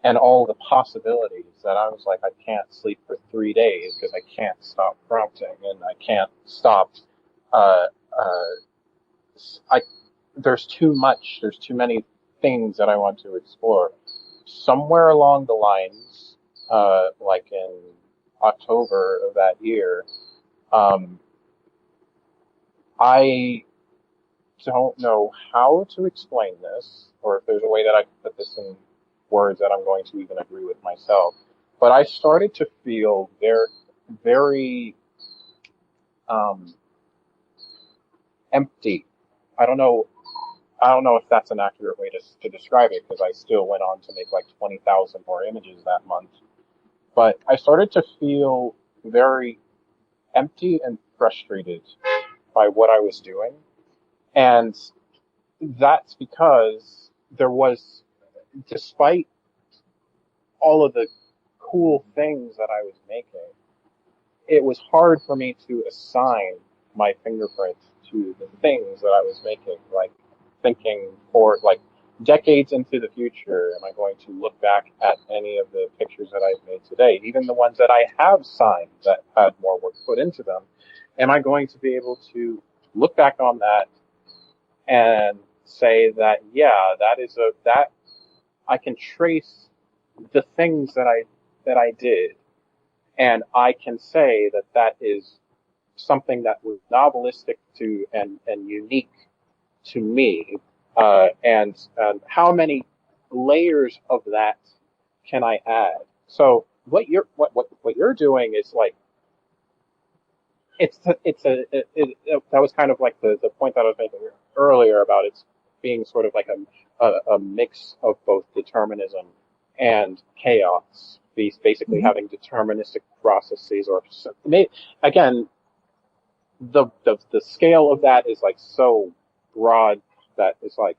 and all the possibilities that I was like, I can't sleep for 3 days because I can't stop prompting and I can't stop. Uh, uh, I there's too much. There's too many things that I want to explore. Somewhere along the lines, like in October of that year, um, I don't know how to explain this, or if there's a way that I can put this in words that I'm going to even agree with myself. But I started to feel very um, empty. I don't know. I don't know if that's an accurate way to describe it because I still went on to make like 20,000 more images that month. But I started to feel very empty and frustrated by what I was doing. And that's because there was, despite all of the cool things that I was making, it was hard for me to assign my fingerprint to the things that I was making, like thinking forward, like decades into the future, am I going to look back at any of the pictures that I've made today, even the ones that I have signed that had more work put into them? Am I going to be able to look back on that and say that, yeah, that I can trace the things that I did, and I can say that that is something that was novelistic to and unique to me, and how many layers of that can I add? So what you're doing is like that was kind of like the point that I was making earlier about it being sort of like a mix of both determinism and chaos. Basically Mm-hmm. having deterministic processes, or again, the scale of that is like so broad that it's like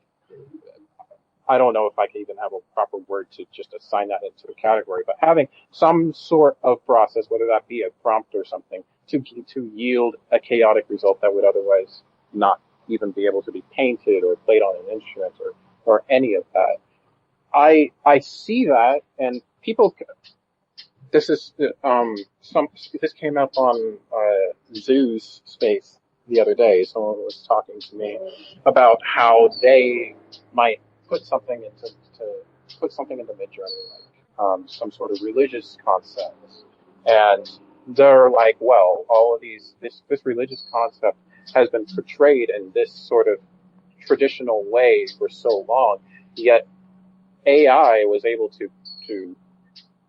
I don't know if I can even have a proper word to just assign that into a category, but having some sort of process, whether that be a prompt or something, to yield a chaotic result that would otherwise not even be able to be painted or played on an instrument or any of that. I see that, and people. This is this came up on Zoo's space the other day. Someone was talking to me about how they might put something put something into Midjourney, like some sort of religious concept, and they're like, well, all of this religious concept has been portrayed in this sort of traditional way for so long, yet AI was able to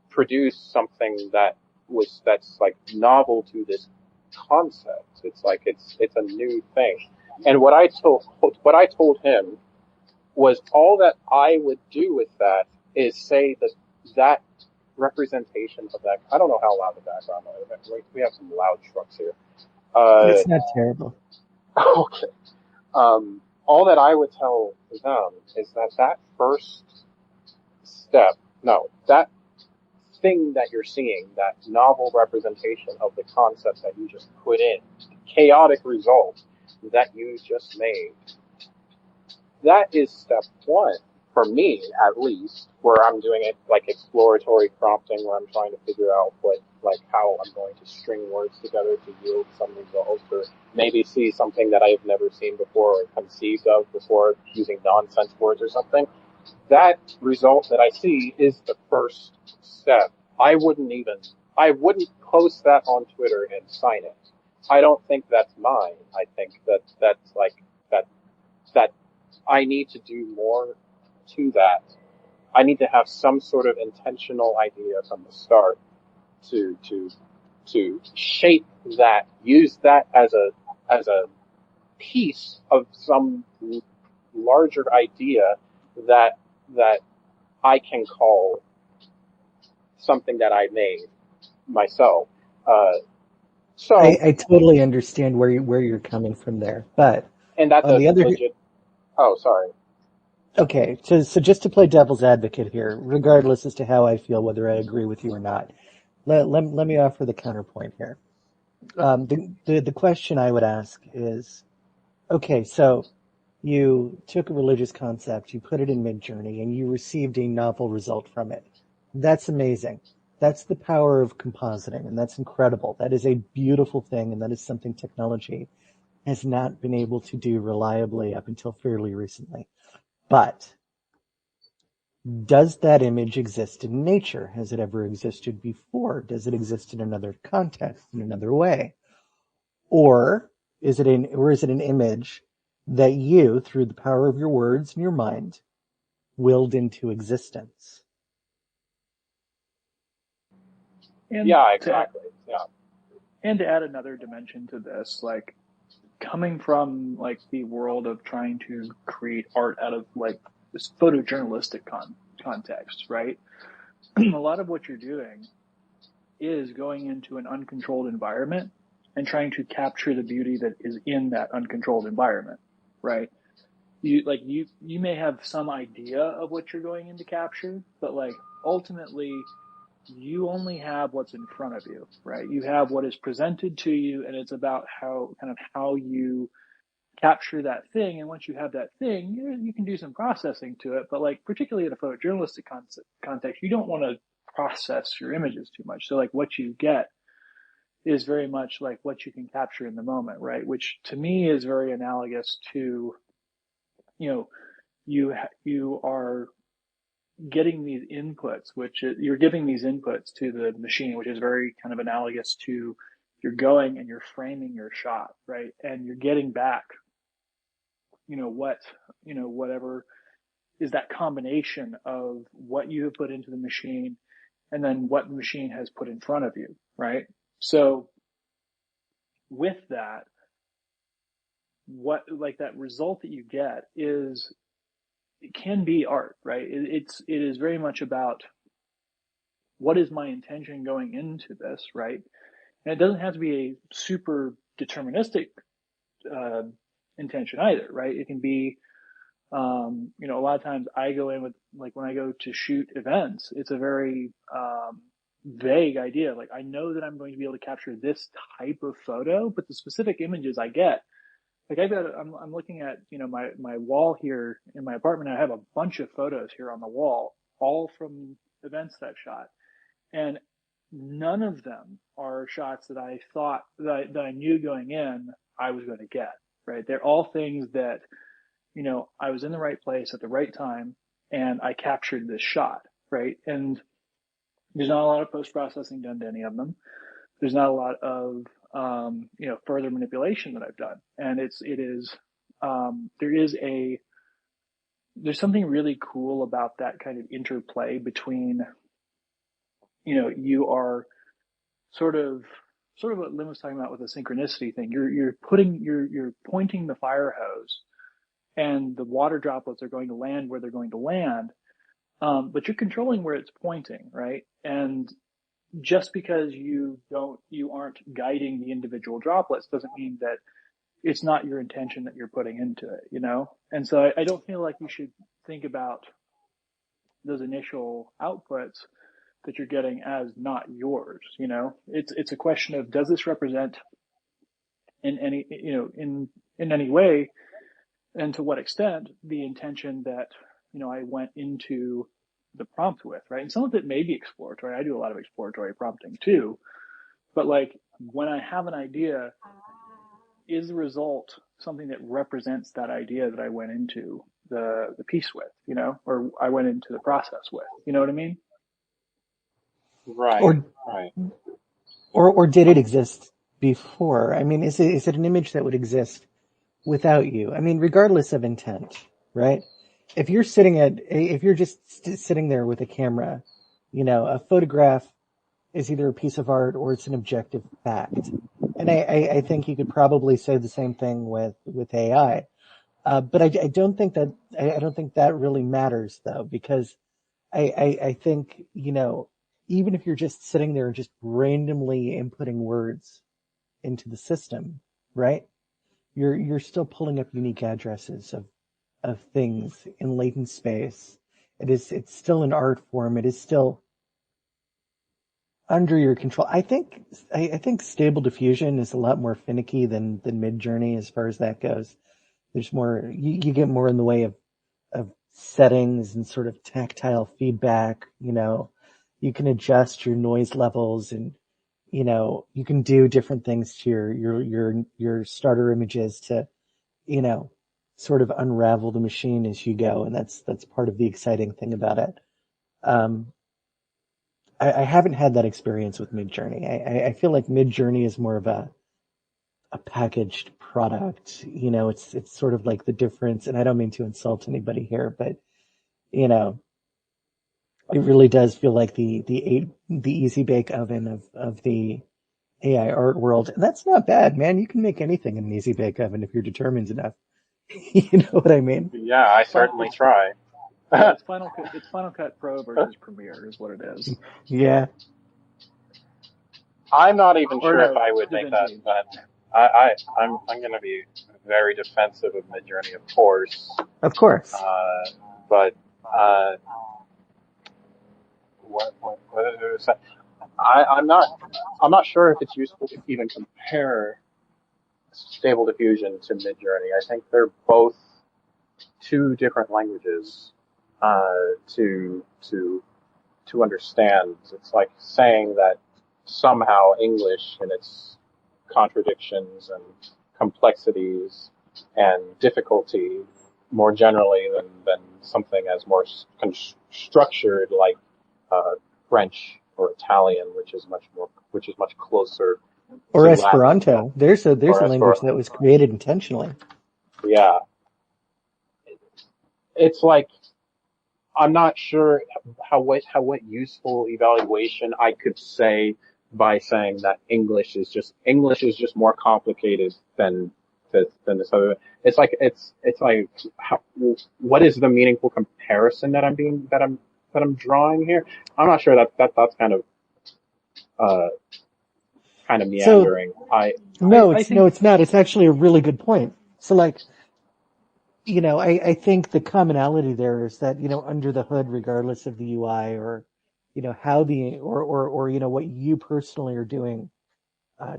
produce something that's like novel to this concept. It's like it's a new thing. And what I told him was all that I would do with that is say that that representation of that. I don't know how loud the background is. We have some loud trucks here. Uh, It's not terrible. okay. All that I would tell them is that first step, no, that thing that you're seeing, that novel representation of the concept that you just put in, chaotic result that you just made, that is step one, for me at least, where I'm doing it like exploratory prompting, where I'm trying to figure out like how I'm going to string words together to yield some result, or maybe see something that I've never seen before or conceived of before using nonsense words or something. That result that I see is the first step. I wouldn't post that on Twitter and sign it. I don't think that's mine. I think that's like, that, that I need to do more to that. I need to have some sort of intentional idea from the start to, shape that, use that as a piece of some larger idea that, that I can call something that I made myself. Uh, so, I totally understand where you're coming from there, but and that's on a the other, legit, oh, sorry. okay, so just to play devil's advocate here, regardless as to how I feel, whether I agree with you or not, let me offer the counterpoint here. The question I would ask is, okay, so you took a religious concept, you put it in Midjourney, and you received a novel result from it. That's amazing. That's the power of compositing, and that's incredible. That is a beautiful thing, and that is something technology has not been able to do reliably up until fairly recently. But does that image exist in nature? Has it ever existed before? Does it exist in another context, in another way? Or is it an image that you, through the power of your words and your mind, willed into existence? And Yeah, to exactly. Yeah. and to add another dimension to this, like coming from like the world of trying to create art out of like this photojournalistic context, right? A lot of what you're doing is going into an uncontrolled environment and trying to capture the beauty that is in that uncontrolled environment, right? You may have some idea of what you're going in to capture, but like ultimately you only have what's in front of you, right? You have what is presented to you, and it's about how you capture that thing. And once you have that thing, you can do some processing to it. But like particularly in a photojournalistic context, you don't want to process your images too much. So like what you get is very much like what you can capture in the moment, right? Which to me is very analogous to, you know, you are getting these inputs, you're giving these inputs to the machine, which is very kind of analogous to you're going and you're framing your shot, right? And you're getting back, whatever is that combination of what you have put into the machine and then what the machine has put in front of you, right? So with that, what like that result that you get is it can be art, right? It is very much about what is my intention going into this, right? And it doesn't have to be a super deterministic uh, intention either, right? It can be, a lot of times I go in with, like when I go to shoot events, it's a very vague idea. Like I know that I'm going to be able to capture this type of photo, but the specific images I get, like I'm looking at, my wall here in my apartment. I have a bunch of photos here on the wall, all from events that I've shot. And none of them are shots that I thought that I knew going in I was going to get, right? They're all things that, I was in the right place at the right time and I captured this shot, right? And there's not a lot of post processing done to any of them. There's not a lot of, further manipulation that I've done. And there's something really cool about that kind of interplay between, you are sort of what Lynn was talking about with the synchronicity thing. You're pointing the fire hose, and the water droplets are going to land where they're going to land. But you're controlling where it's pointing, right? And just because you aren't guiding the individual droplets doesn't mean that it's not your intention that you're putting into it. And so I don't feel like you should think about those initial outputs that you're getting as not yours. It's a question of, does this represent in any, in any way, and to what extent, the intention that, I went into the prompt with, right? And some of it may be exploratory. I do a lot of exploratory prompting too. But like when I have an idea, is the result something that represents that idea that I went into the piece with, or I went into the process with? You know what I mean? Right, Or, right. or did it exist before? I mean, is it an image that would exist without you? I mean, regardless of intent, right? If you're just sitting there with a camera, a photograph is either a piece of art or it's an objective fact. And I think you could probably say the same thing with AI. But I don't think that, I don't think that really matters though, because I think, even if you're just sitting there and just randomly inputting words into the system, right? You're still pulling up unique addresses of things in latent space. It's still an art form. It is still under your control. I think Stable Diffusion is a lot more finicky than Midjourney as far as that goes. There's more, you get more in the way of settings and sort of tactile feedback. You can adjust your noise levels, and you can do different things to your starter images to you know sort of unravel the machine as you go, and that's part of the exciting thing about it. um I haven't had that experience with Midjourney. I feel like Midjourney is more of a packaged product. It's sort of like the difference, and I don't mean to insult anybody here, but you know, it really does feel like the easy bake oven of the AI art world. And that's not bad, man. You can make anything in an easy bake oven if you're determined enough. You know what I mean? Yeah, I certainly It's try. yeah, it's Final Cut. It's Final Cut Pro versus Premiere is what it is. Yeah. I'm not even Or sure if no, I would make that, DaVinci. but I'm going to be very defensive of Midjourney, of course. Of course. But what did I say? I'm not sure if it's useful to even compare Stable Diffusion to Midjourney. I think they're both two different languages to understand. It's like saying that somehow English and its contradictions and complexities and difficulty more generally than something as more structured like uh, French or Italian, which is much closer Or to Latin Esperanto. There's or a language Esperanto. that was created intentionally. Yeah, it's like I'm not sure how what useful evaluation I could say by saying that English is just more complicated than this other. It's like what is the meaningful comparison that I'm drawing here? I'm not sure that's uh kind of So meandering. I no, I it's think no, it's not. It's actually a really good point. So like, I think the commonality there is that, under the hood, regardless of the UI or, how what you personally are doing,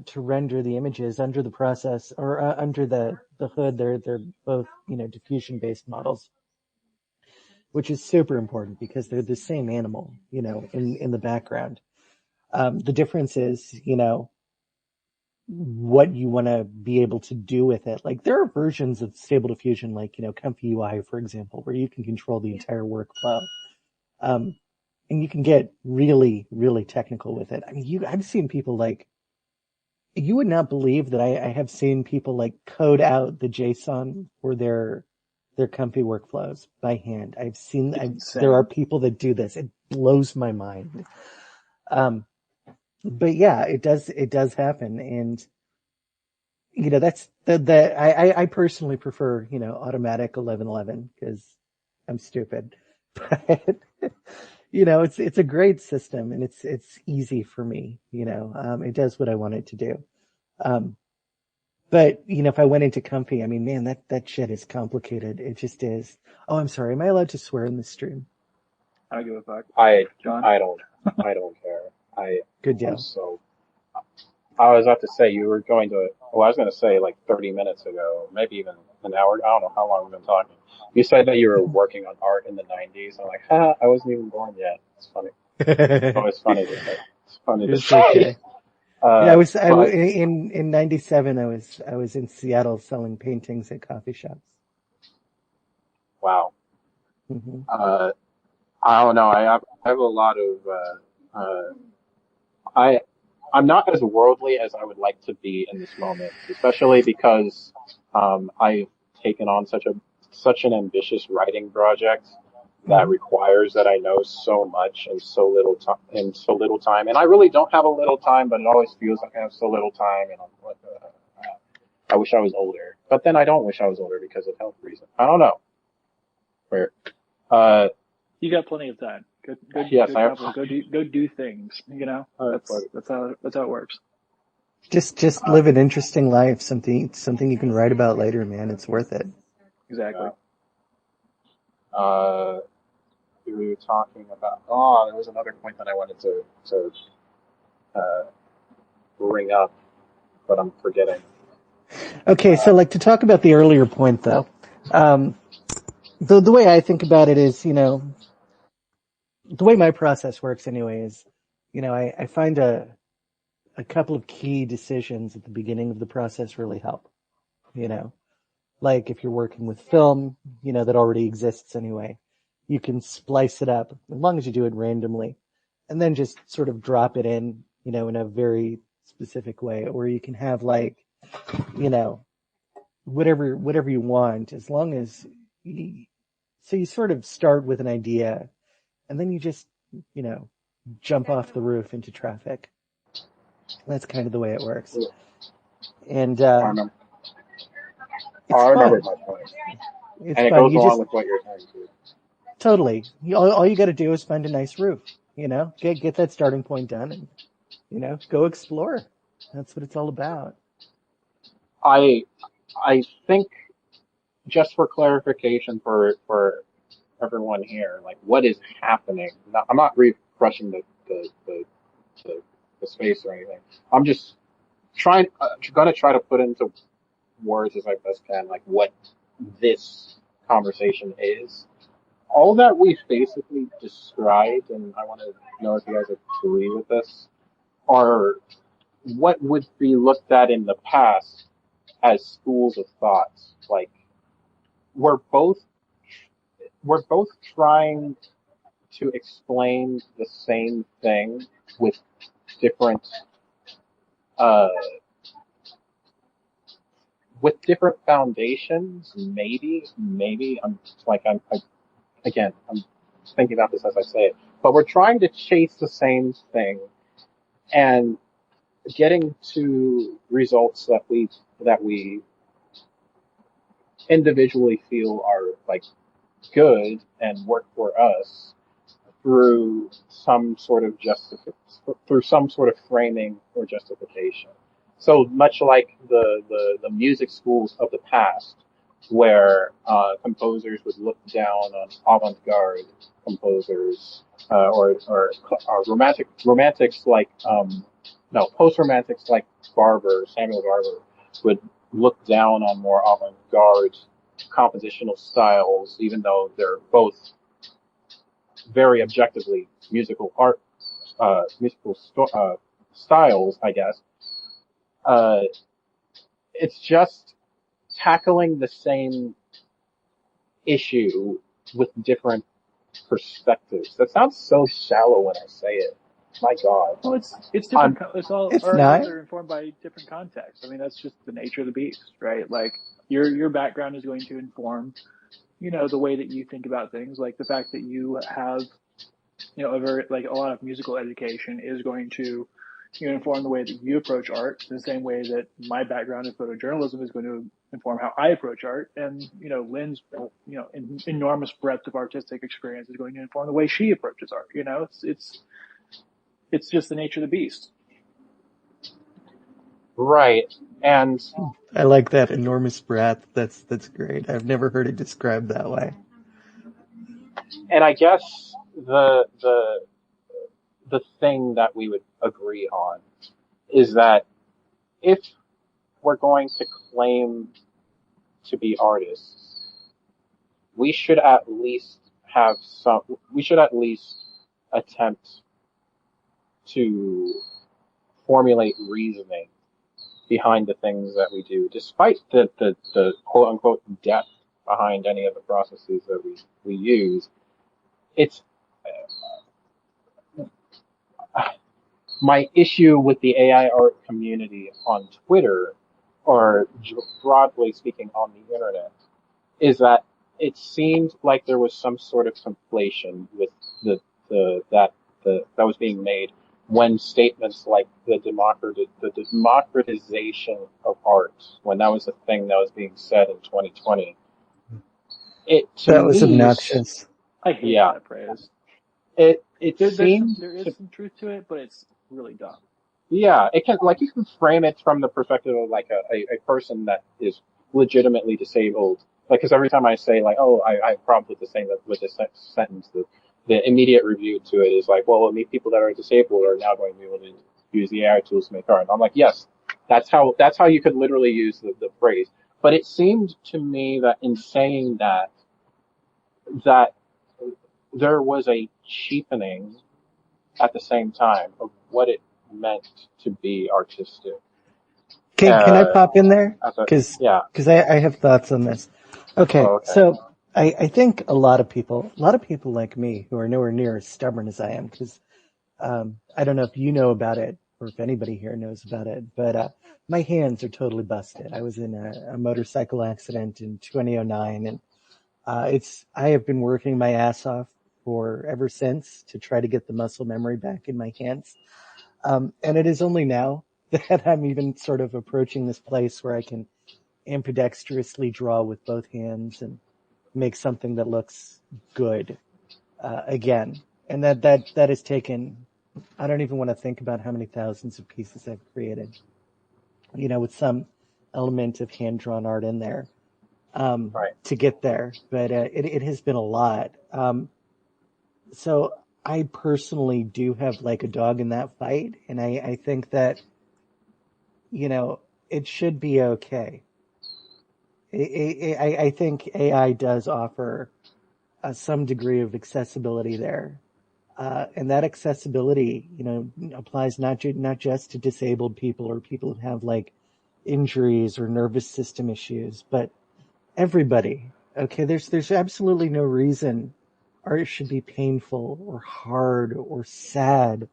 to render the images under the process or under the hood, they're both, diffusion based models, which is super important because they're the same animal, in the background. The difference is, what you want to be able to do with it. Like there are versions of Stable Diffusion, like, Comfy UI, for example, where you can control the entire workflow. Um, and you can get really, really technical with it. I mean, I've seen people like, you would not believe that I have seen people like code out the JSON for their Comfy workflows by hand. it's There are insane. people that do this. It blows my mind. But yeah, it does happen. And, that's I personally prefer, automatic 1111 because I'm stupid, but it's a great system and it's easy for me, it does what I want it to do. Um, but if I went into Comfy, I mean, man, that shit is complicated. It just is. Oh, I'm sorry. Am I allowed to swear in this stream? I don't give a fuck, I John. I don't care. I Good I'm deal. so I was about to say you were going to. Well, I was going to say like 30 minutes ago, maybe even an hour. I don't know how long we've been talking. You said that you were working on art in the '90s. I'm like, I wasn't even born yet. It's funny. It's always funny to say. It's funny to It's say. okay. Yeah, But in '97. I was in Seattle selling paintings at coffee shops. wow. Hmm. Uh, I don't know. I have a lot of. I I'm not as worldly as I would like to be in this moment, especially because I've taken on such an ambitious writing project that Hmm. requires that I know so much in so little time. And I really don't have a little time, but it always feels like I have so little time, and I'm like, I wish I was older. But then I don't wish I was older because of health reasons. I don't know. Where, uh, You got plenty of time. yes, Go I have. travel. Go do things. You know, that's how it works. Just Uh, live an interesting life. Something you can write about later, man. It's worth it. Exactly. yeah. Uh, we were talking about. Oh, there was another point that I wanted to uh, bring up, but I'm forgetting. Okay, so Uh, like to talk about the earlier point though, um, the way I think about it is, the way my process works anyway is, I find a couple of key decisions at the beginning of the process really help. You know, like if you're working with film, that already exists anyway, you can splice it up as long as you do it randomly, and then just sort of drop it in, in a very specific way, or you can have like, you know, whatever you want, as long as you, so you sort of start with an idea and then you just, you know, jump off the roof into traffic. That's kind of the way it works. And, I remember. it's I remember fun. my point, It's and it fun. goes You along just with what you're saying too. totally, all you got to do is find a nice roof, get that starting point done and, go explore. That's what it's all about. I I think just for clarification for everyone here, like what is happening? I'm not refreshing the, the space or anything. I'm just gonna try to put into words as I best can, like what this conversation is. All that we've basically described, and I want to know if you guys agree with this, are what would be looked at in the past as schools of thought. Like we're both we're both trying to explain the same thing with different uh, different foundations. Maybe I'm thinking about this as I say it, but we're trying to chase the same thing and getting to results that we individually feel are like good and work for us through some sort of through some sort of framing or justification. So much like the music schools of the past, where composers would look down on avant-garde composers or romantics like no post-romantics like Samuel Barber would look down on more avant-garde compositional styles, even though they're both very objectively styles, I guess. Uh, it's just tackling the same issue with different perspectives. That sounds so shallow when I say it. My God. Well, it's different. I'm, It's all It's our ideas not. are informed by different contexts. I mean, that's just the nature of the beast, right? Like your background is going to inform, the way that you think about things. Like the fact that you have, a very like a lot of musical education is going to, inform the way that you approach art. The same way that my background in photojournalism is going to inform how I approach art, and Lynn's, enormous breadth of artistic experience is going to inform the way she approaches art. It's just the nature of the beast. right. And I like that enormous breadth. That's great. I've never heard it described that way. I guess the thing that we would agree on is that if we're going to claim to be artists, we should at least we should at least attempt to formulate reasoning behind the things that we do, despite the quote unquote depth behind any of the processes that we use. It's my issue with the AI art community on Twitter, or broadly speaking on the internet, is that it seemed like there was some sort of conflation with that was being made when statements like the democratization of art, when that was a thing that was being said in 2020, it to That was me, obnoxious. I hate yeah, that phrase. it seemed There is to, some truth to it, but it's really dumb. yeah, it can, like, you can frame it from the perspective of like a person that is legitimately disabled. Like, because every time I say like, oh, I have problems with the same with this sentence, the immediate review to it is like, well, people that are disabled are now going to be able to use the AI tools to make art. And I'm like, yes, that's how you could literally use the phrase. But it seemed to me that in saying that there was a cheapening at the same time of what it meant to be artistic. Can I pop in there? Cause, Yeah. I have thoughts on this. Okay. Oh, okay. So I think a lot of people like me who are nowhere near as stubborn as I am, cause, I don't know if you know about it or if anybody here knows about it, but, my hands are totally busted. I was in a motorcycle accident in 2009 and, I have been working my ass off for ever since to try to get the muscle memory back in my hands. And it is only now that I'm even sort of approaching this place where I can ambidextrously draw with both hands and make something that looks good, again. And that has taken, I don't even want to think about how many thousands of pieces I've created, with some element of hand drawn art in there, Right. to get there. But, it has been a lot. So I personally do have like a dog in that fight. And I think that, it should be okay. I think AI does offer, some degree of accessibility there. And that accessibility, applies not just to disabled people or people who have like injuries or nervous system issues, but everybody. Okay. There's absolutely no reason art should be painful or hard or sad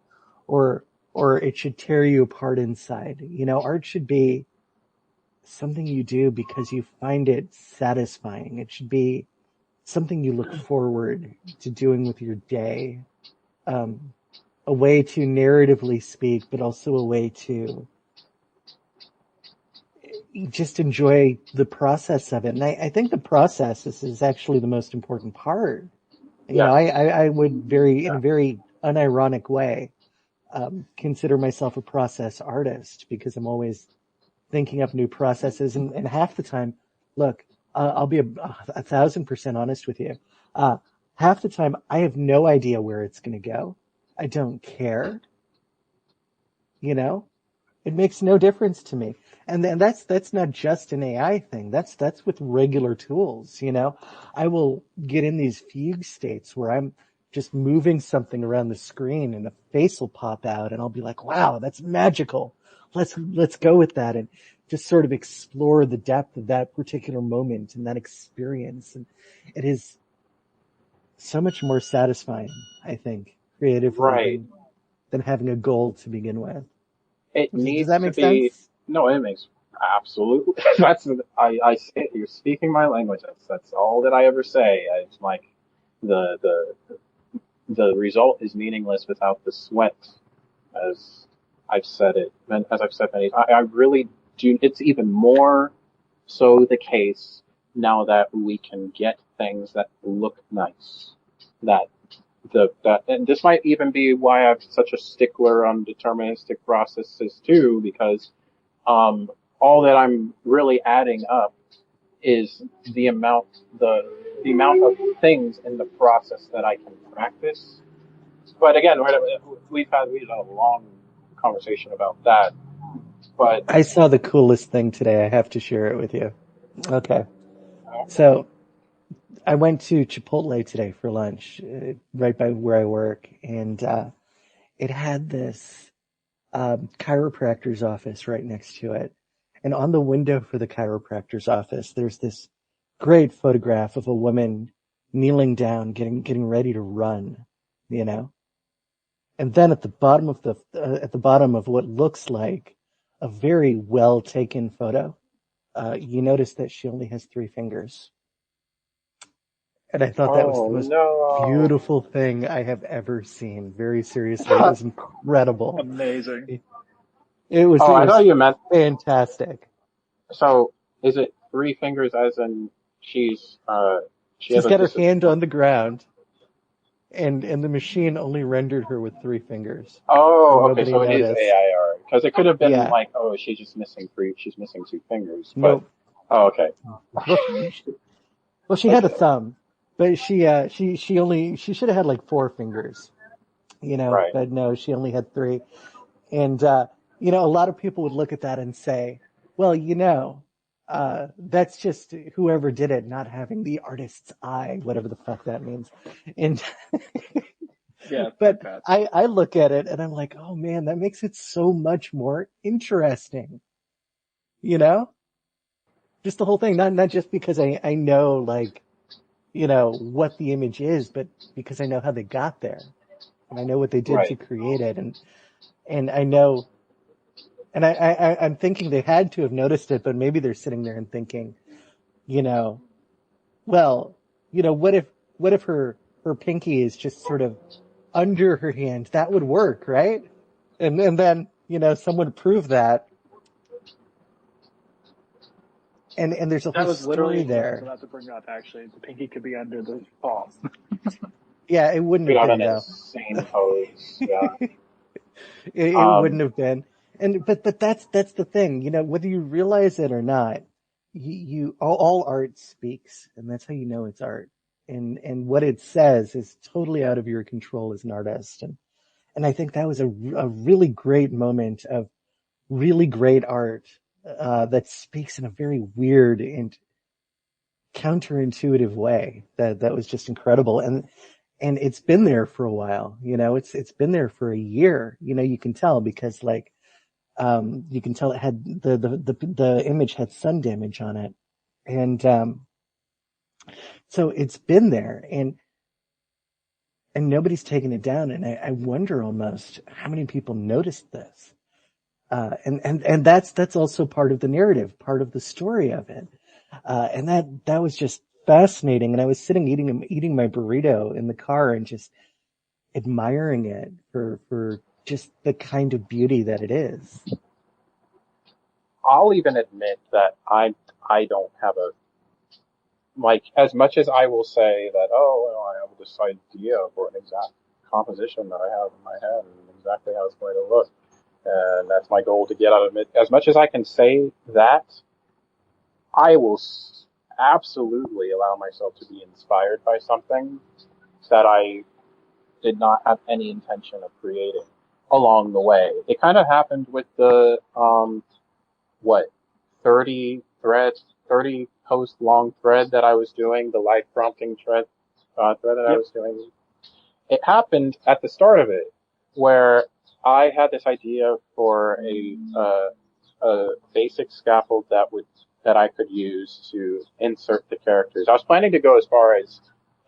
or, or it should tear you apart inside. Art should be something you do because you find it satisfying. It should be something you look forward to doing with your day. Um, a way to narratively speak, but also a way to just enjoy the process of it. And I think the process is actually the most important part. Yes. I would in Yeah. a very unironic way, consider myself a process artist because I'm always thinking up new processes. And half the time, look, I'll be 1,000% honest with you. Uh, half the time I have no idea where it's going to go. I don't care. You know, it makes no difference to me. And then that's not just an AI thing. That's with regular tools. I will get in these fugue states where I'm just moving something around the screen and a face will pop out and I'll be like, wow, that's magical. Let's go with that and just sort of explore the depth of that particular moment and that experience. And it is so much more satisfying, I think, creatively Right. than having a goal to begin with. It Does needs that to make be, sense? no, it makes absolutely, I say, you're speaking my language. That's all that I ever say. It's like the, the, the result is meaningless without the sweat, as I've said it, and as I've said many, I really do, it's even more so the case now that we can get things that look nice, that and this might even be why I'm such a stickler on deterministic processes too, because all that I'm really adding up is the amount the the amount of things in the process that I can practice. But again, we've had a long conversation about that. But I saw the coolest thing today. I have to share it with you. Okay. So I went to Chipotle today for lunch, right by where I work, and it had this chiropractor's office right next to it. And on the window for the chiropractor's office, there's this great photograph of a woman kneeling down, getting ready to run, you know? And then at the bottom of what looks like a very well taken photo, you notice that she only has 3 fingers. And I thought that was the oh most no. beautiful thing I have ever seen. Very seriously. It was incredible. Amazing. It, it Oh, I was thought you meant, fantastic. so is it 3 fingers as in she has She's a got her hand on the ground, and the machine only rendered her with 3 fingers. So oh, okay, nobody so it is noticed. AI art. Because it could have been Yeah. like, oh, she's missing 2 fingers. But, Nope. oh, okay. Well, well, she had a Okay. thumb, but she should have had like 4 fingers, Right. but no, she only had 3. And, a lot of people would look at that and say, well, that's just whoever did it not having the artist's eye, whatever the fuck that means. And, Yeah, but fuck that. I look at it and I'm like, oh man, that makes it so much more interesting, you know? Just the whole thing, not just because I know like, what the image is, but because I know how they got there and I know what they did to Right. create it. And I know, and I'm thinking they had to have noticed it, but maybe they're sitting there and thinking, you know, well, what if her pinky is just sort of under her hand? That would work, right? And then, someone prove that. And there's a whole That was literally story what I was there. about to bring up, actually. The pinky could be under the palm. Yeah, it wouldn't Put have out been an though. insane pose. Yeah. It wouldn't Um, have been. But that's the thing, whether you realize it or not, all art speaks, and that's how you know it's art. And what it says is totally out of your control as an artist. And I think that was a really great moment of really great art, that speaks in a very weird and counterintuitive way that was just incredible. And it's been there for a while, it's been there for a year, you can tell because like, you can tell it had the image had sun damage on it. And, so it's been there and nobody's taken it down. And I wonder almost how many people noticed this. And that's also part of the narrative, part of the story of it. And that was just fascinating. And I was sitting eating my burrito in the car and just admiring it for just the kind of beauty that it is. I'll even admit that I don't have a, like, as much as I will say that, oh, well, I have this idea for an exact composition that I have in my head and exactly how it's going to look. And that's my goal to get out of it. As much as I can say that, I will absolutely allow myself to be inspired by something that I did not have any intention of creating along the way. It kind of happened with the, what, 30 threads, 30 post long thread that I was doing, the light prompting thread that I Yep. was doing. It happened at the start of it where I had this idea for a basic scaffold that I could use to insert the characters. I was planning to go as far as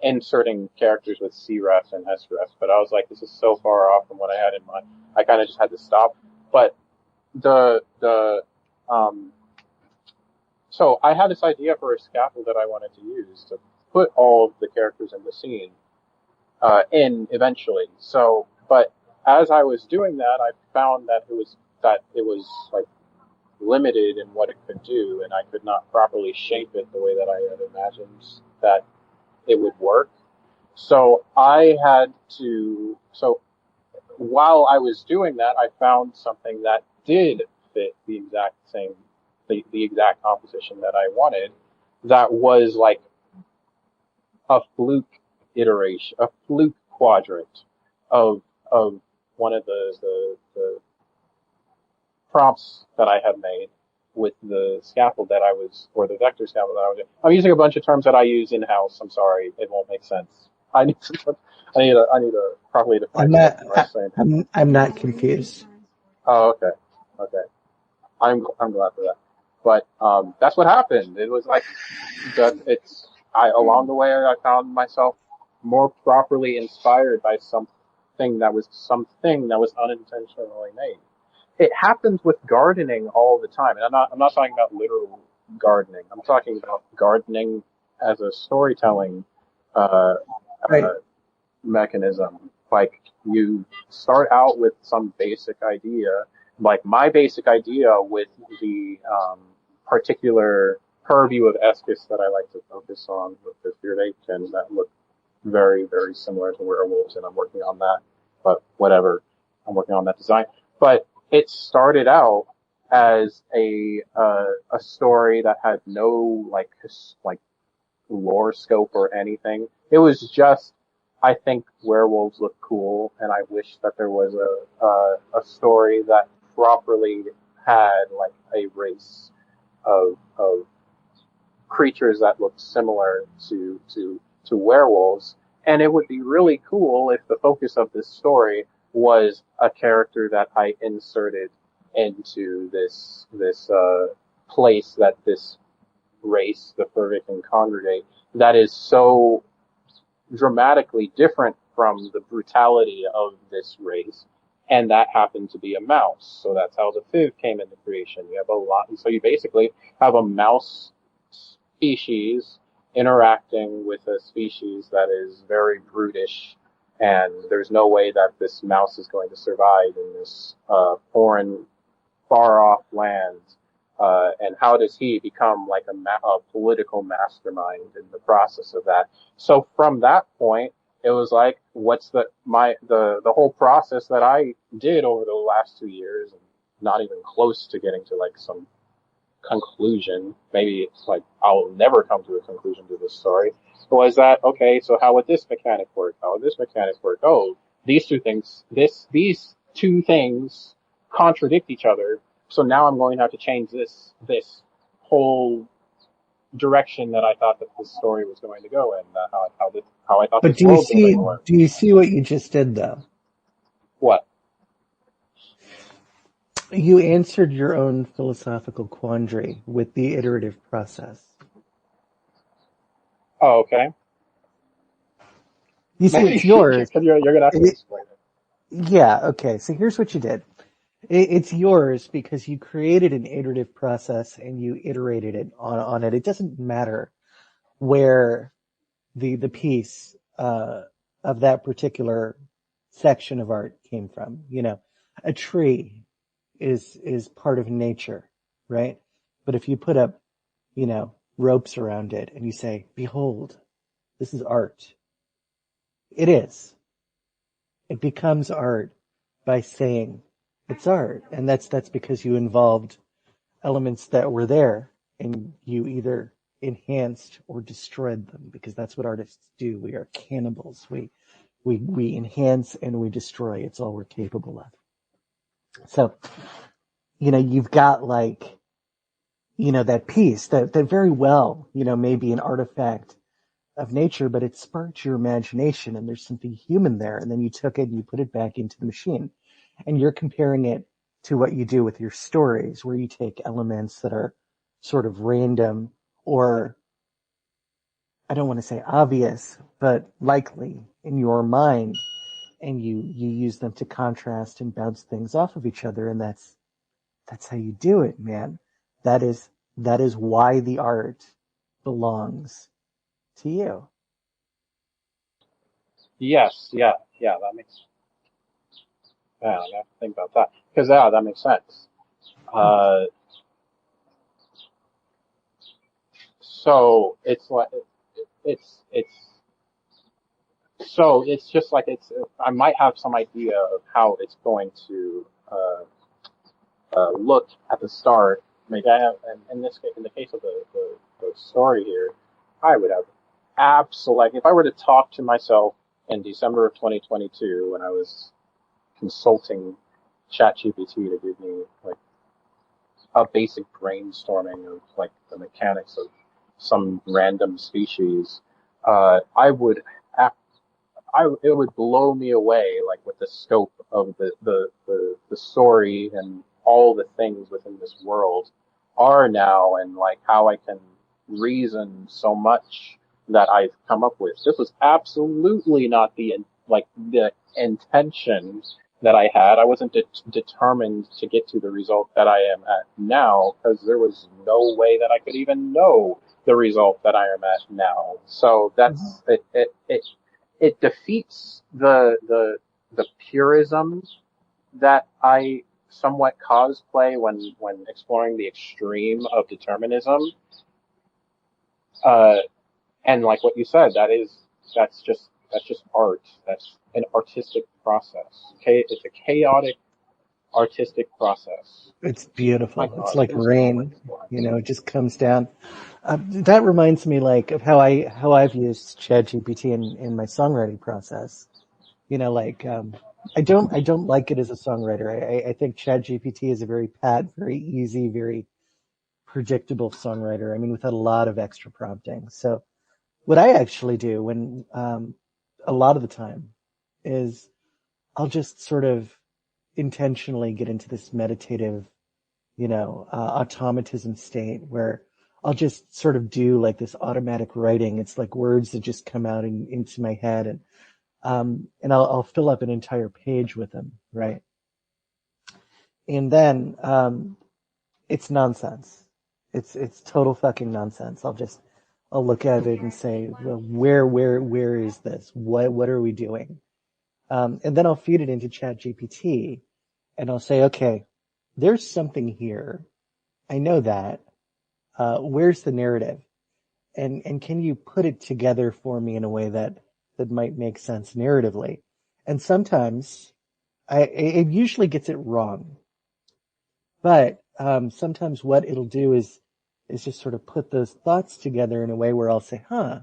inserting characters with CREF and SREF, but I was like, this is so far off from what I had in mind. I kind of just had to stop. But the so I had this idea for a scaffold that I wanted to use to put all of the characters in the scene in eventually. So, but as I was doing that, I found that it was like limited in what it could do, and I could not properly shape it the way that I had imagined that it would work. So I had to. So while I was doing that, I found something that did fit the exact composition that I wanted. That was like a fluke iteration, a fluke quadrant of one of the prompts that I had made with the scaffold that I was, or the vector scaffold that I was in. I'm using a bunch of terms that I use in-house. I'm sorry, it won't make sense. I need to, I need to properly I'm define what not. I was saying. I'm not confused. Oh, okay. Okay. I'm glad for that. But, that's what happened. It was like, along the way, I found myself more properly inspired by something that was unintentionally made. It happens with gardening all the time. And I'm not talking about literal gardening. I'm talking about gardening as a storytelling, uh, Right. uh, mechanism. Like, you start out with some basic idea, like my basic idea with the particular purview of Esquisse that I like to focus on with the Feared Apekin that look very, very similar to werewolves, and I'm working on that. But whatever, I'm working on that design. But it started out as a story that had no like lore scope or anything. It was just, I think werewolves look cool, and I wish that there was a story that properly had like a race of creatures that looked similar to werewolves. And it would be really cool if the focus of this story was a character that I inserted into this place that this race, the Furvic, congregate, that is so dramatically different from the brutality of this race. And that happened to be a mouse. So that's how the Fiv came into creation. You have a lot, so you basically have a mouse species interacting with a species that is very brutish, and there's no way that this mouse is going to survive in this foreign, far-off land. And how does he become like a political mastermind in the process of that? So from that point, it was like, what's the whole process that I did over the last 2 years, and not even close to getting to like some conclusion. Maybe it's like I'll never come to a conclusion to this story. Was that okay? So how would this mechanic work? How would this mechanic work? Oh, these two things contradict each other. So now I'm going to have to change this whole direction that I thought that this story was going to go in. How I thought But this world building worked. do you see what you just did though? What? You answered your own philosophical quandary with the iterative process. Oh, okay. You see, it's yours. Because you're gonna have to It, explain it. yeah, okay. So here's what you did. It's yours because you created an iterative process and you iterated it on it. It doesn't matter where the piece of that particular section of art came from. You know, a tree is part of nature, right? But if you put up, you know, ropes around it and you say, "Behold, this is art," it is. It becomes art by saying it's art, and that's because you involved elements that were there and you either enhanced or destroyed them, because that's what artists do. We are cannibals. We enhance and we destroy. It's all we're capable of. So, you know, you've got like, you know, that piece that very well, you know, may be an artifact of nature, but it sparked your imagination and there's something human there. And then you took it and you put it back into the machine, and you're comparing it to what you do with your stories, where you take elements that are sort of random, or I don't want to say obvious, but likely in your mind, and you use them to contrast and bounce things off of each other. And that's how you do it, man. That is, that is why the art belongs to you. Yes, yeah, that makes. Yeah, I have to think about that because yeah, that makes sense. Uh, so it's like it's so it's just like I might have some idea of how it's going to look at the start. Maybe I have, and in this case, in the case of the story here, I would have absolutely, if I were to talk to myself in December of 2022 when I was consulting ChatGPT to give me like a basic brainstorming of like the mechanics of some random species, I would act, it would blow me away, like with the scope of the story and all the things within this world are now, and like how I can reason so much that I've come up with. This was absolutely not the intention that I had. I wasn't determined to get to the result that I am at now, because there was no way that I could even know the result that I am at now. So that's it defeats the purism that I somewhat cosplay when exploring the extreme of determinism. Uh, and like what you said, that's just art. That's an artistic process. Okay, it's a chaotic artistic process. It's My beautiful. It's God, like there's no way rain, for you it. know, it just comes down. That reminds me like of how I've used ChatGPT in my songwriting process. You know, like, I don't like it as a songwriter. I think ChatGPT is a very pat, very easy, very predictable songwriter. I mean, without a lot of extra prompting. So what I actually do when, a lot of the time is I'll just sort of intentionally get into this meditative, automatism state where I'll just sort of do like this automatic writing. It's like words that just come out into my head, and I'll fill up an entire page with them, right? And then, it's nonsense. It's total fucking nonsense. I'll look at it and say, well, where is this? What are we doing? And then I'll feed it into ChatGPT and I'll say, okay, there's something here. I know that. Where's the narrative? And can you put it together for me in a way that might make sense narratively? And sometimes it usually gets it wrong, but, sometimes what it'll do is just sort of put those thoughts together in a way where I'll say, huh,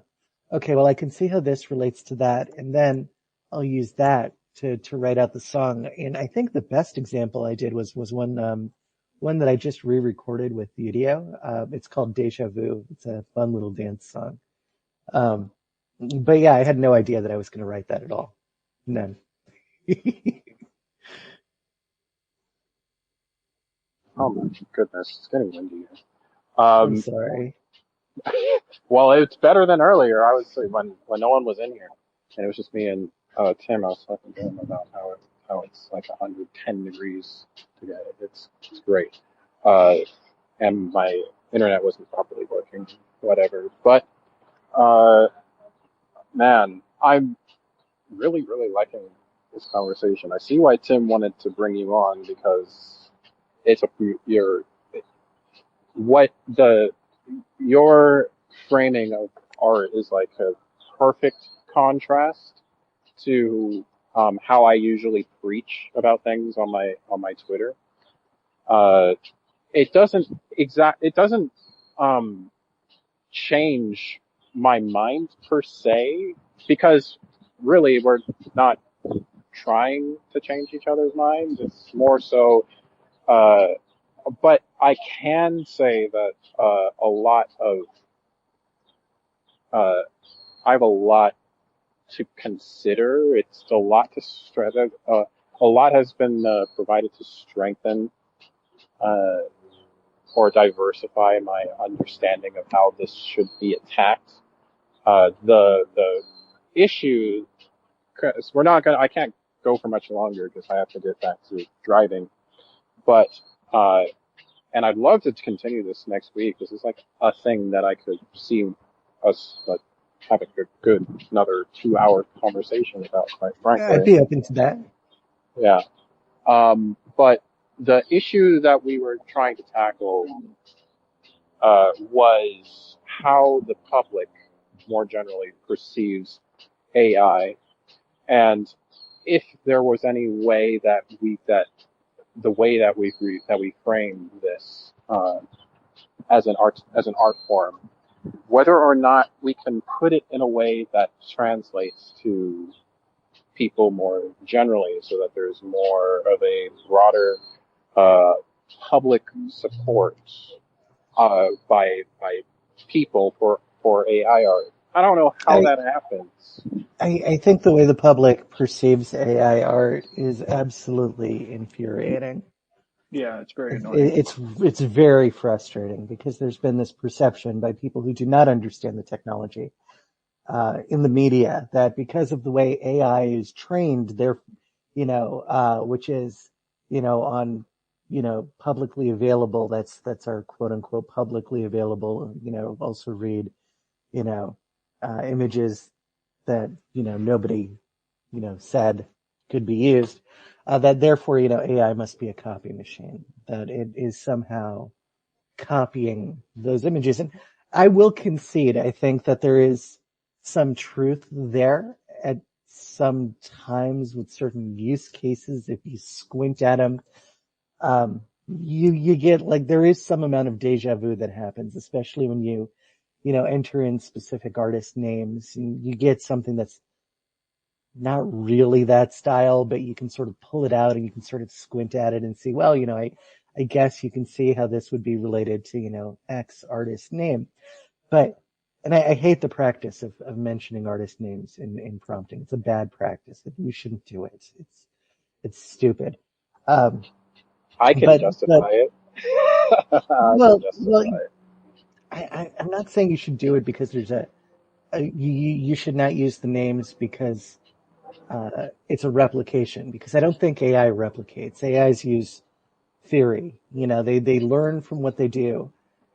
okay, well, I can see how this relates to that. And then I'll use that to write out the song. And I think the best example I did was one that I just re-recorded with video. It's called Deja Vu. It's a fun little dance song. Um, but yeah, I had no idea that I was going to write that at all. None. Oh my goodness, it's getting windy here. I'm Um, sorry. well, it's better than earlier. I was when no one was in here, and it was just me and Tim. I was talking to him about how it's like 110 degrees today. It's great. Uh, and my internet wasn't properly working, whatever. But uh, man, I'm really liking this conversation. I see why Tim wanted to bring you on, because it's a you're what the your framing of art is like a perfect contrast to how I usually preach about things on my Twitter. Uh, it doesn't um, change my mind per se, because really we're not trying to change each other's minds. It's more so, uh, but I can say that a lot of uh, I have a lot to consider. It's a lot to stress. A lot has been provided to strengthen uh, or diversify my understanding of how this should be attacked. The issue, cause we're not gonna. I can't go for much longer because I have to get back to driving. But uh, and I'd love to continue this next week. This is like a thing that I could see us like having a good another 2 hour conversation about, quite I'd frankly. be open to that. Yeah. But the issue that we were trying to tackle was how the public more generally perceives AI, and if there was any way that the way that we frame this as an art form, whether or not we can put it in a way that translates to people more generally, so that there's more of a broader uh, public support by people for AI art. I don't know how I, that happens. I think the way the public perceives AI art is absolutely infuriating. Yeah, it's very annoying. It's very frustrating because there's been this perception by people who do not understand the technology in the media that because of the way AI is trained, they're which is on publicly available. That's our quote unquote publicly available. Also read you know images that nobody said could be used. That therefore AI must be a copy machine. That it is somehow copying those images. And I will concede, I think that there is some truth there at some times with certain use cases. If you squint at them, you get like there is some amount of deja vu that happens, especially when you enter in specific artist names and you get something that's not really that style, but you can sort of pull it out and you can sort of squint at it and see, well, I guess you can see how this would be related to, X artist name. But, and I hate the practice of mentioning artist names in prompting. It's a bad practice. You shouldn't do it. It's stupid. Um, I can but, justify it. I can well, justify it. I'm not saying you should do it because there's you should not use the names because it's a replication, because I don't think AI replicates. AIs use theory. They learn from what they do.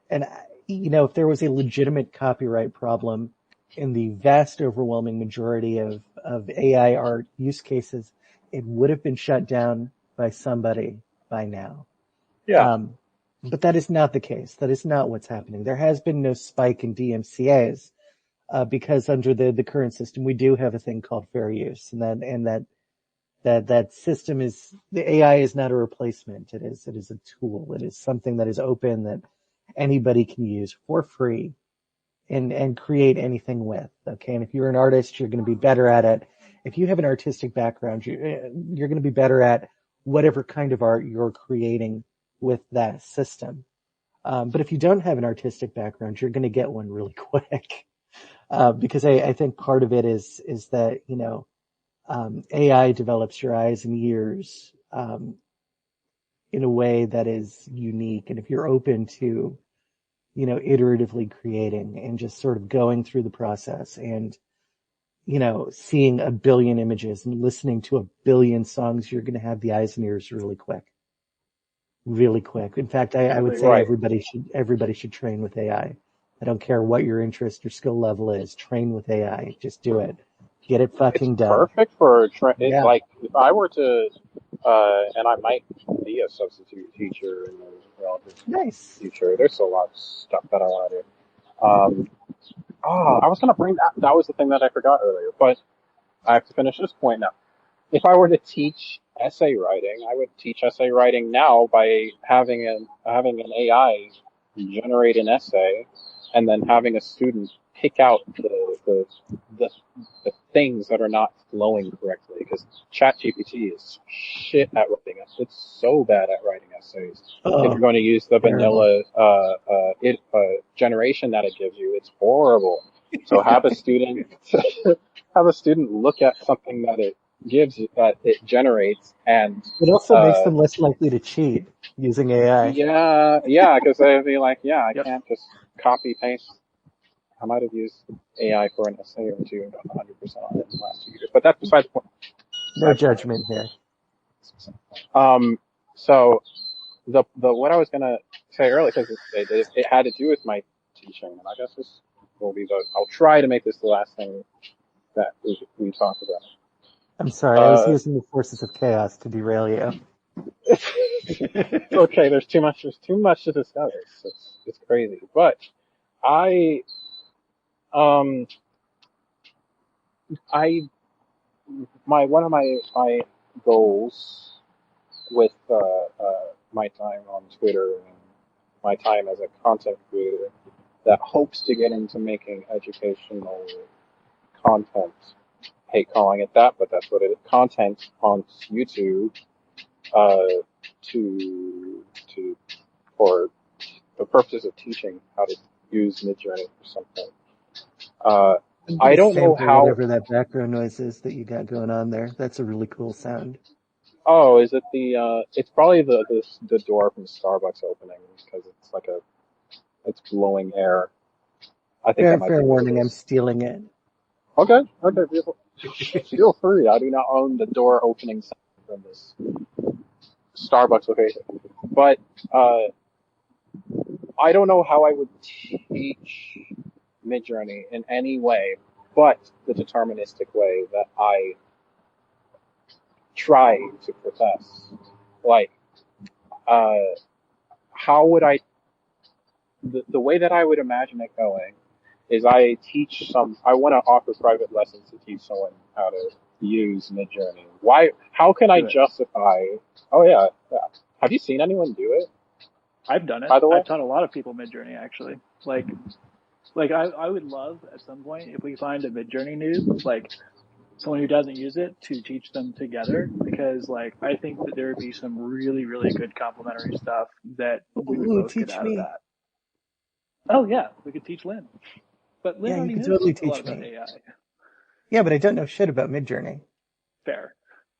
And, if there was a legitimate copyright problem in the vast overwhelming majority of AI art use cases, it would have been shut down by somebody by now. Yeah. Um, but that is not the case. That is not what's happening. There has been no spike in DMCA's, because under the current system, we do have a thing called fair use, and that system is the AI is not a replacement. It is a tool. It is something that is open that anybody can use for free and create anything with. Okay, and if you're an artist, you're going to be better at it. If you have an artistic background, you're going to be better at whatever kind of art you're creating with that system. But if you don't have an artistic background, you're going to get one really quick. Because I think part of it is that AI develops your eyes and ears in a way that is unique. And if you're open to, iteratively creating and just sort of going through the process and, seeing a billion images and listening to a billion songs, you're going to have the eyes and ears really quick. Really quick. In fact, I would say Right. everybody should train with AI. I don't care what your interest or skill level is. Train with AI. Just do it. Get it It's fucking done. perfect for Yeah. like if I were to, and I might be a substitute teacher in the relative Nice. future. There's a lot of stuff that I want to do. I was gonna bring that. That was the thing that I forgot earlier, but I have to finish this point now. If I were to teach essay writing, I would teach essay writing now by having an AI generate an essay, and then having a student pick out the, the things that are not flowing correctly. Because ChatGPT is shit at writing. It's so bad at writing essays. If you're Oh, going to use the terrible. vanilla generation that it gives you, it's horrible. So have a student have a student look at something that it gives you, that it generates, and It also makes uh, them less likely to cheat using AI. yeah, because they'd be like, yeah, I Yep. can't just copy paste. I might have used AI for an essay or two and done 100% on it in the last 2 years, but that's besides the point. No Besides the point. judgment here. Um, so the what I was gonna say earlier, because it had to do with my teaching, and I guess this will be the. I'll try to make this the last thing that we talk about. I'm sorry, I was Uh, using the forces of chaos to derail you. it's okay. There's too much. There's too much to discuss. It's crazy. But I um I my one of my goals with my time on Twitter and my time as a content creator that hopes to get into making educational content. Hate calling it that, but that's what it is. Content on YouTube to for the purposes of teaching how to use Midjourney for something. I'm I gonna don't know sample how. whatever that background noise is that you got going on there. That's a really cool sound. Oh, is it the? It's probably the door from Starbucks opening because it's like it's blowing air. I think that might Fair be what it warning, I'm is. stealing it. Okay, okay, feel free. I do not own the door opening sound from this Starbucks location, but uh, I don't know how I would teach Midjourney in any way but the deterministic way that I try to profess. Like, uh, how would the way that I would imagine it going is I want to offer private lessons to teach someone how to use Midjourney. How can I Do it. justify, oh yeah, yeah. Have you seen anyone do it, I've done it. by the way? I've taught a lot of people Midjourney actually. Like I would love at some point if we find a Midjourney noob, like someone who doesn't use it, to teach them together, because like I think that there would be some really, really good complementary stuff that we would Ooh, both get teach out of me. that. Oh yeah, we could teach Lynn. But Lynn Yeah, you already could knows totally a lot teach about me. AI. Yeah, but I don't know shit about Midjourney. Fair.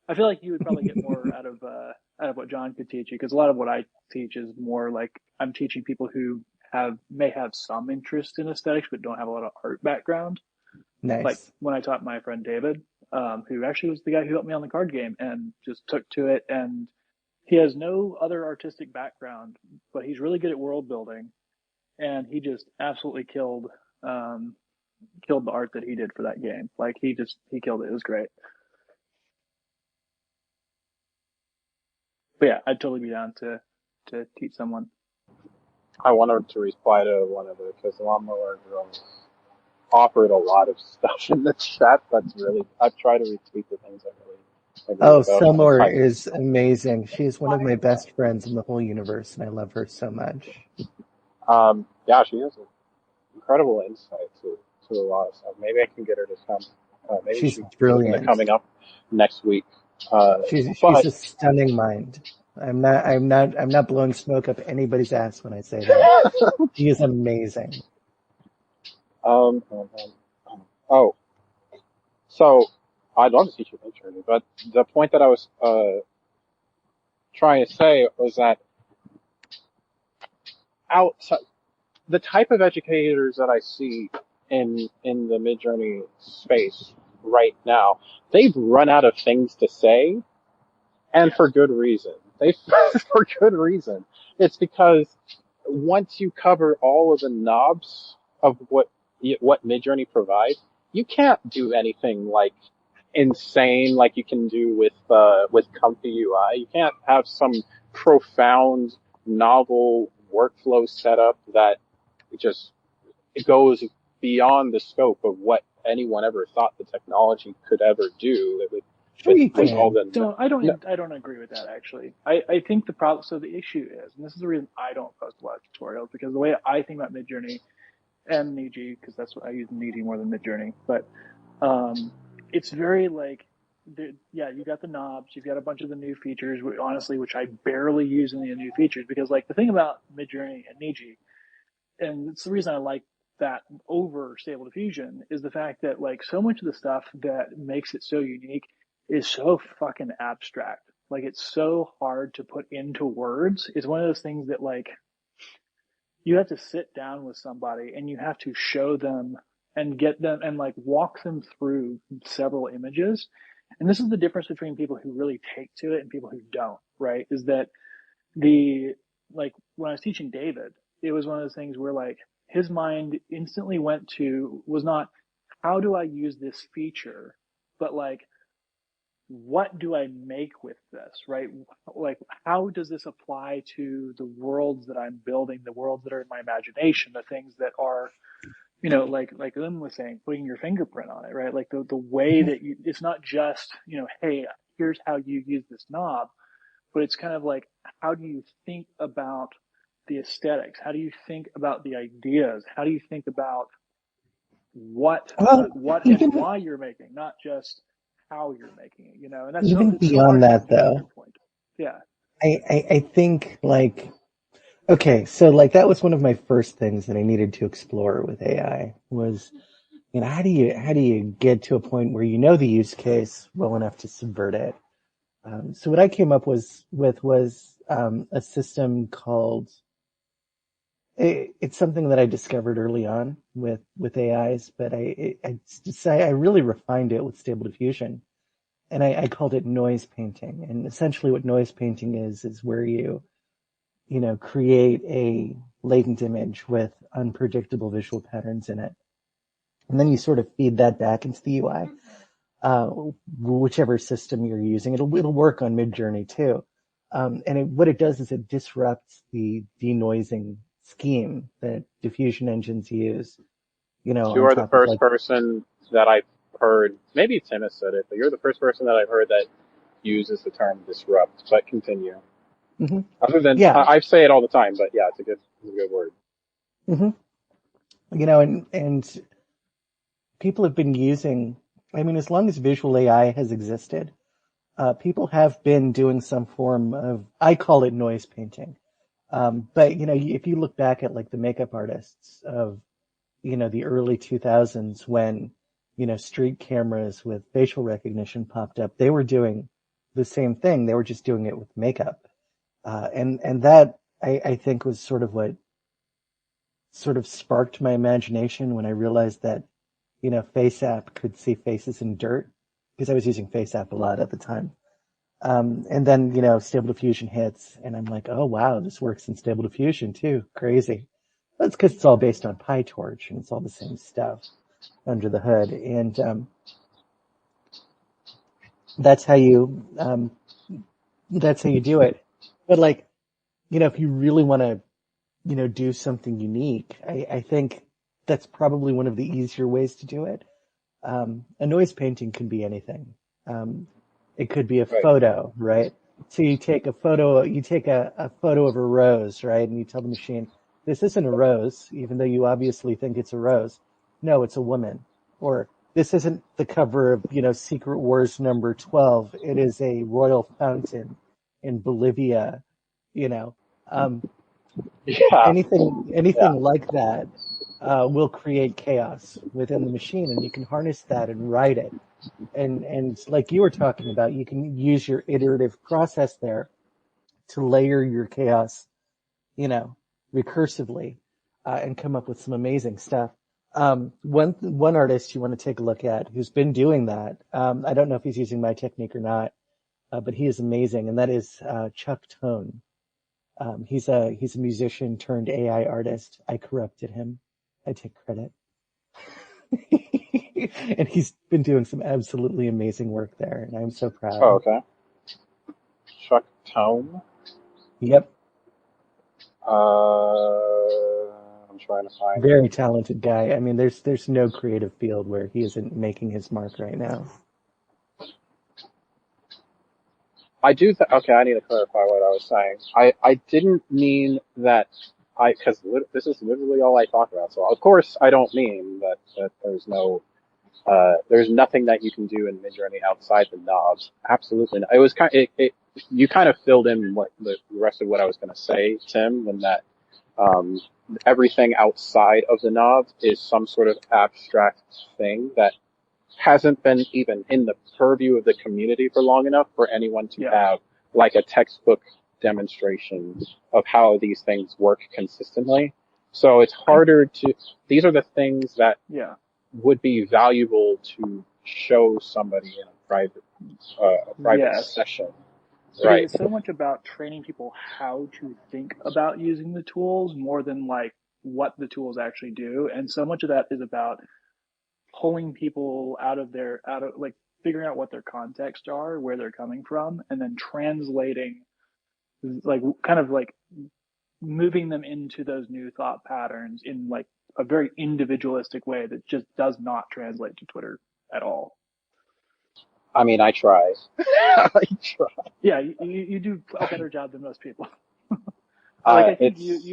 I feel like you would probably get more out of what John could teach you, because a lot of what I teach is more like I'm teaching people who may have some interest in aesthetics but don't have a lot of art background. Like Nice. when I taught my friend David, who actually was the guy who helped me on the card game and just took to it, and he has no other artistic background, but he's really good at world building, and he just absolutely um, killed the art that he did for that game. Like he killed it. It was great. But yeah, I'd totally be down to teach someone. I wanted to reply to one of it because Lawnmower Girls offered a lot of stuff in the chat I've tried to retweet the things I really agree Oh, with. I was trying to Selmore type. is amazing. She's one of my best friends in the whole universe, and I love her so much. Yeah, she has an incredible insight to a lot of stuff. Maybe I can get her to come. Maybe She's she be looking to brilliant. coming up next week. Uh, She's but a stunning mind. I'm not blowing smoke up anybody's ass when I say that. She is amazing. um, um, oh, so I'd love to teach you a journey, but the point that I was trying to say was that outside the type of educators that I see in the Midjourney space right now, they've run out of things to say, and for good reason. They for good reason. It's because once you cover all of the knobs of what Midjourney provides, you can't do anything like insane like you can do with Comfy UI. You can't have some profound novel workflow setup that just it goes beyond the scope of what anyone ever thought the technology could ever do Sure you with all can. the no, I don't agree with that actually. I think the problem, so the issue is, and this is the reason I don't post a lot of tutorials, because the way I think about Midjourney and Niji, because that's what I use Niji more than Midjourney, but um, it's very like, yeah, you got the knobs, you've got a bunch of the new features, honestly, which I barely use in the new features, because like the thing about Midjourney and Niji, and it's the reason I like that over Stable Diffusion, is the fact that like so much of the stuff that makes it so unique is so fucking abstract. Like it's so hard to put into words. It's one of those things that like you have to sit down with somebody and you have to show them and get them and like walk them through several images. And this is the difference between people who really take to it and people who don't, right? Is that the like when I was teaching David, it was one of those things where like his mind instantly went to was not how do I use this feature, but like what do I make with this, right? Like how does this apply to the worlds that I'm building, the worlds that are in my imagination, the things that are, like Lynn was saying, putting your fingerprint on it, right? Like the way that it's not just, hey, here's how you use this knob, but it's kind of like how do you think about the aesthetics? How do you think about the ideas? How do you think about what Well, and even why you're making, not just how you're making it, and that's even it's so hard beyond to that get to though, that point. Yeah. I think like, okay, so like that was one of my first things that I needed to explore with AI was, how do you get to a point where you know the use case well enough to subvert it? So what I came up was a system called, it's something that I discovered early on with AIs, but I really refined it with Stable Diffusion, and I called it noise painting. And essentially, what noise painting is where you create a latent image with unpredictable visual patterns in it, and then you sort of feed that back into the UI, uh, whichever system you're using. It'll work on Midjourney too. What it does is it disrupts the denoising scheme that diffusion engines use, You on are the top of first like, person that I've heard, maybe Tim has said it, but you're the first person that I've heard that uses the term disrupt. But continue. mhm. Other than Yeah, I say it all the time, but yeah, it's a good word. hmm and people have been using, I mean, as long as visual AI has existed, people have been doing some form of, I call it noise painting. But if you look back at like the makeup artists of the early 2000s when, street cameras with facial recognition popped up, they were doing the same thing. They were just doing it with makeup. And that I think was sort of what sort of sparked my imagination when I realized that, FaceApp could see faces in dirt because I was using FaceApp a lot at the time. And then, Stable Diffusion hits and I'm like, oh wow, this works in Stable Diffusion too. Crazy. That's because it's all based on PyTorch and it's all the same stuff under the hood. And that's how you that's how you do it. But like, if you really want to, do something unique, I think that's probably one of the easier ways to do it. A noise painting can be anything. Um, it could be a Right. photo, right? So you take a photo of a rose, right? And you tell the machine, this isn't a rose, even though you obviously think it's a rose. No, it's a woman. Or this isn't the cover of, Secret Wars number 12. It is a royal fountain in Bolivia, you know. Um, Yeah. anything Yeah. like that will create chaos within the machine, and you can harness that and write it. And like you were talking about, you can use your iterative process there to layer your chaos, you know, recursively, and come up with some amazing stuff. One artist you want to take a look at who's been doing that. I don't know if he's using my technique or not, but he is amazing, and that is Chuck Tone. He's a musician turned AI artist. I corrupted him. I take credit. And he's been doing some absolutely amazing work there, and I'm so Oh, proud. okay. Chuck Tone. Yep, I'm trying to find him. very talented guy. I mean, there's no creative field where he isn't making his mark right now. I do. Okay, I need to clarify what I was saying. I didn't mean that. Because this is literally all I talk about. So of course I don't mean that there's nothing that you can do in Midjourney outside the knobs. Absolutely not. It was you kind of filled in what the rest of what I was going to say, Tim, when that um, everything outside of the knobs is some sort of abstract thing that hasn't been even in the purview of the community for long enough for anyone to Yeah. have like a textbook demonstration of how these things work consistently. So it's harder to, these are the things that Yeah. would be valuable to show somebody in a private Yes. session. But it Right. is so much about training people how to think about using the tools more than like what the tools actually do. And so much of that is about pulling people out of like figuring out what their context are, where they're coming from, and then translating like kind of like moving them into those new thought patterns in like a very individualistic way that just does not translate to Twitter at all. I mean, I try. I try. Yeah, you do a better job than most people. Like I think It's,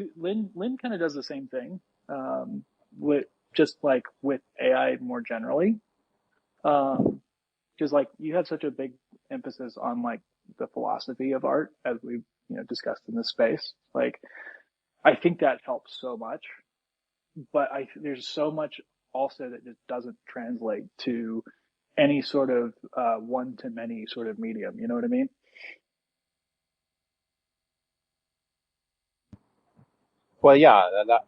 Lynn kind of does the same thing, with just like with AI more generally. Because like you have such a big emphasis on like the philosophy of art, as we've discussed in this space. Like, I think that helps so much, but there's so much also that just doesn't translate to any sort of one to many sort of medium. You know what I mean? Well, yeah,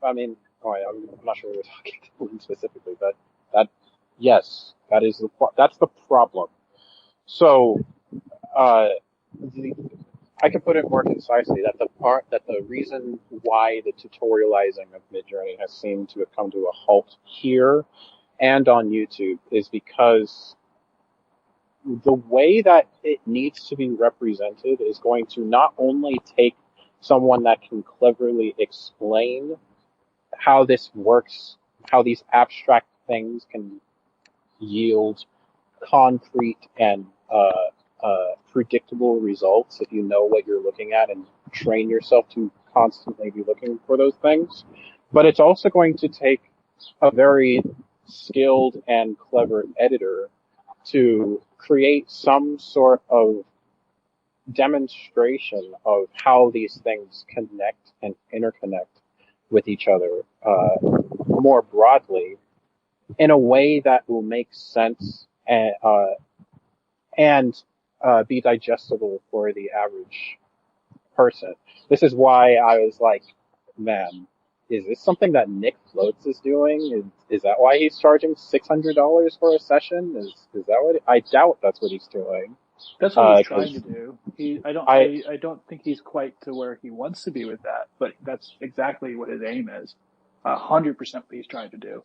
I mean, I'm not sure we were talking to Lynn specifically, but that, yes, that's the problem. So, uh, the, I could put it more concisely that the reason why the tutorializing of Midjourney has seemed to have come to a halt here and on YouTube is because the way that it needs to be represented is going to not only take someone that can cleverly explain how this works, how these abstract things can yield concrete and predictable results if you know what you're looking at and train yourself to constantly be looking for those things. But it's also going to take a very skilled and clever editor to create some sort of demonstration of how these things connect and interconnect with each other more broadly in a way that will make sense and be digestible for the average person. This is why I was like, man, is this something that Nick Floats is doing? Is that why he's charging $600 for a session? Is that what I doubt that's what he's doing? That's what he's trying to 'Cause do. I don't I I don't think he's quite to where he wants to be with that, but that's exactly what his aim is. 100% what he's trying to do.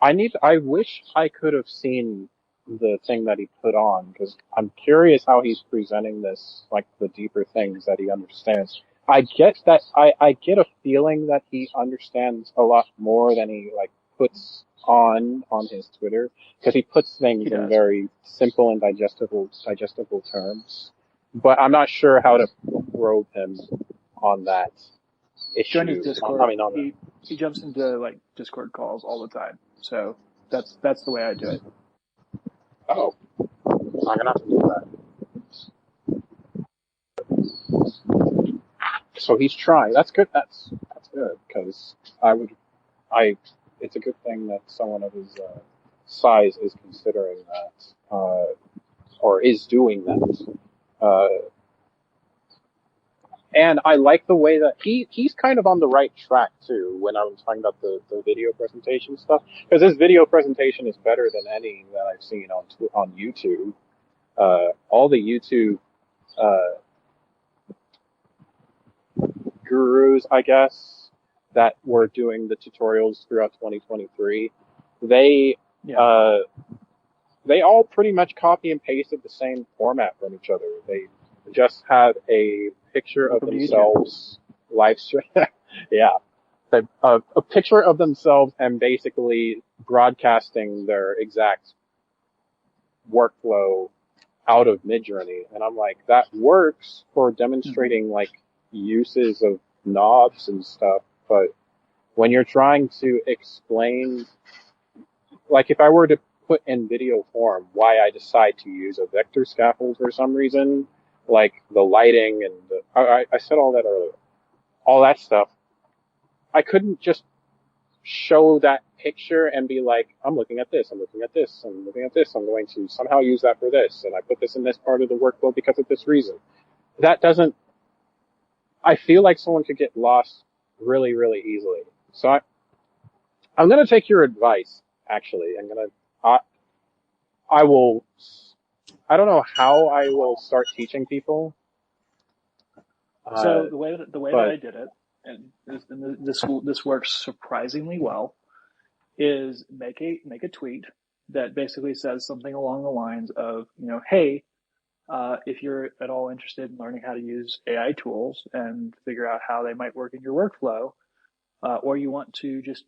I wish I could have seen the thing that he put on because I'm curious how he's presenting this, like the deeper things that he understands. I get a feeling that he understands a lot more than he like puts on his Twitter because he puts He things in does. very simple and digestible terms. But I'm not sure how to probe him on that Join his issue. I Discord. mean, on the He jumps into like Discord calls all the time. So that's the way I do it. oh, I'm gonna have to do that. So he's trying. That's good. That's good because I would I. It's a good thing that someone of his size is considering that or is doing that. And I like the way that he's kind of on the right track too when I was talking about the video presentation stuff because his video presentation is better than any that I've seen on YouTube. All the YouTube uh, gurus, I guess, that were doing the tutorials throughout 2023, they Yeah. uh, they all pretty much copy and pasted the same format from each other. They just had a picture of Welcome to YouTube. themselves live stream. Yeah, a picture of themselves and basically broadcasting their exact workflow out of Midjourney. And I'm like, that works for Mm-hmm. demonstrating like uses of knobs and stuff, but when you're trying to explain, like if I were to put in video form why I decide to use a vector scaffold for some reason, like the lighting and I said all that earlier, all that stuff, I couldn't just show that picture and be like, I'm looking at this, I'm looking at this, I'm looking at this, I'm going to somehow use that for this, and I put this in this part of the workflow because of this reason. That doesn't, I feel like someone could get lost really, really easily. So I'm going to take your advice, actually. I, I will, I don't know how I will start teaching people, So uh, the way that but I did it, and this works surprisingly well, is make a tweet that basically says something along the lines of, hey, if you're at all interested in learning how to use AI tools and figure out how they might work in your workflow, or you want to just,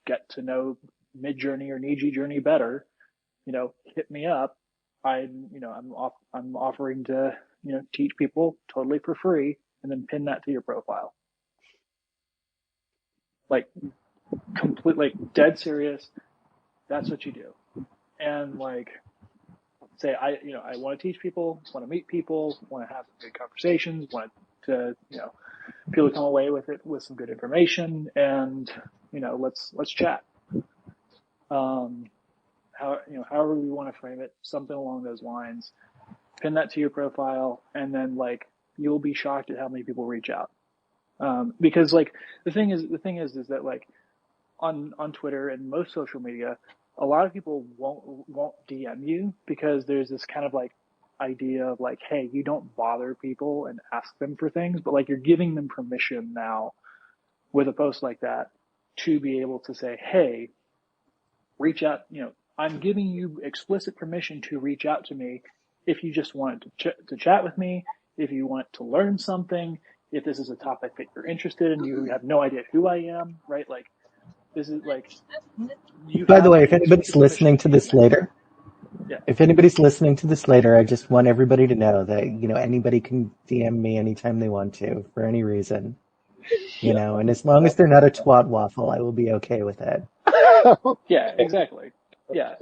get to know Midjourney or Niji Journey better, hit me up. I'm offering to, teach people totally for free, and then pin that to your profile. Like, complete, like, dead serious. That's what you do. And like, say, I want to teach people, want to meet people, want to have good conversations, want to, people to come away with it with some good information, and, let's chat. However we want to frame it, something along those lines. Pin that to your profile, and then like you'll be shocked at how many people reach out. Because like the thing is that like on Twitter and most social media, a lot of people won't DM you because there's this kind of like idea of like, hey, you don't bother people and ask them for things, but like you're giving them permission now with a post like that to be able to say, hey, reach out, I'm giving you explicit permission to reach out to me if you just want to chat with me, if you want to learn something, if this is a topic that you're interested in, you have no idea who I am, right? Like, this is like, you By the have way, if the anybody's explicit permission listening to to be this connected. later, Yeah. if anybody's listening to this later, I just want everybody to know that, anybody can DM me anytime they want to for any reason, and as long as they're not a twat waffle, I will be okay with that. Yeah, exactly. Yeah.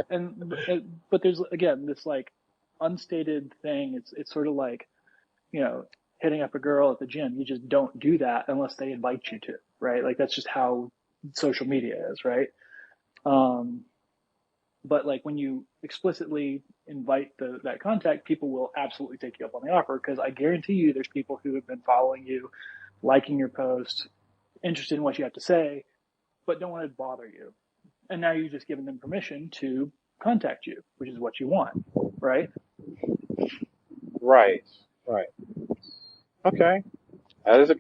But there's, again, this like unstated thing. It's sort of like, hitting up a girl at the gym. You just don't do that unless they invite you to, right? Like that's just how social media is, right? But like when you explicitly invite that contact, people will absolutely take you up on the offer, because I guarantee you there's people who have been following you, liking your post, interested in what you have to say, but don't want to bother you. And now you've just given them permission to contact you, which is what you want, right? Right. Right. Okay. That is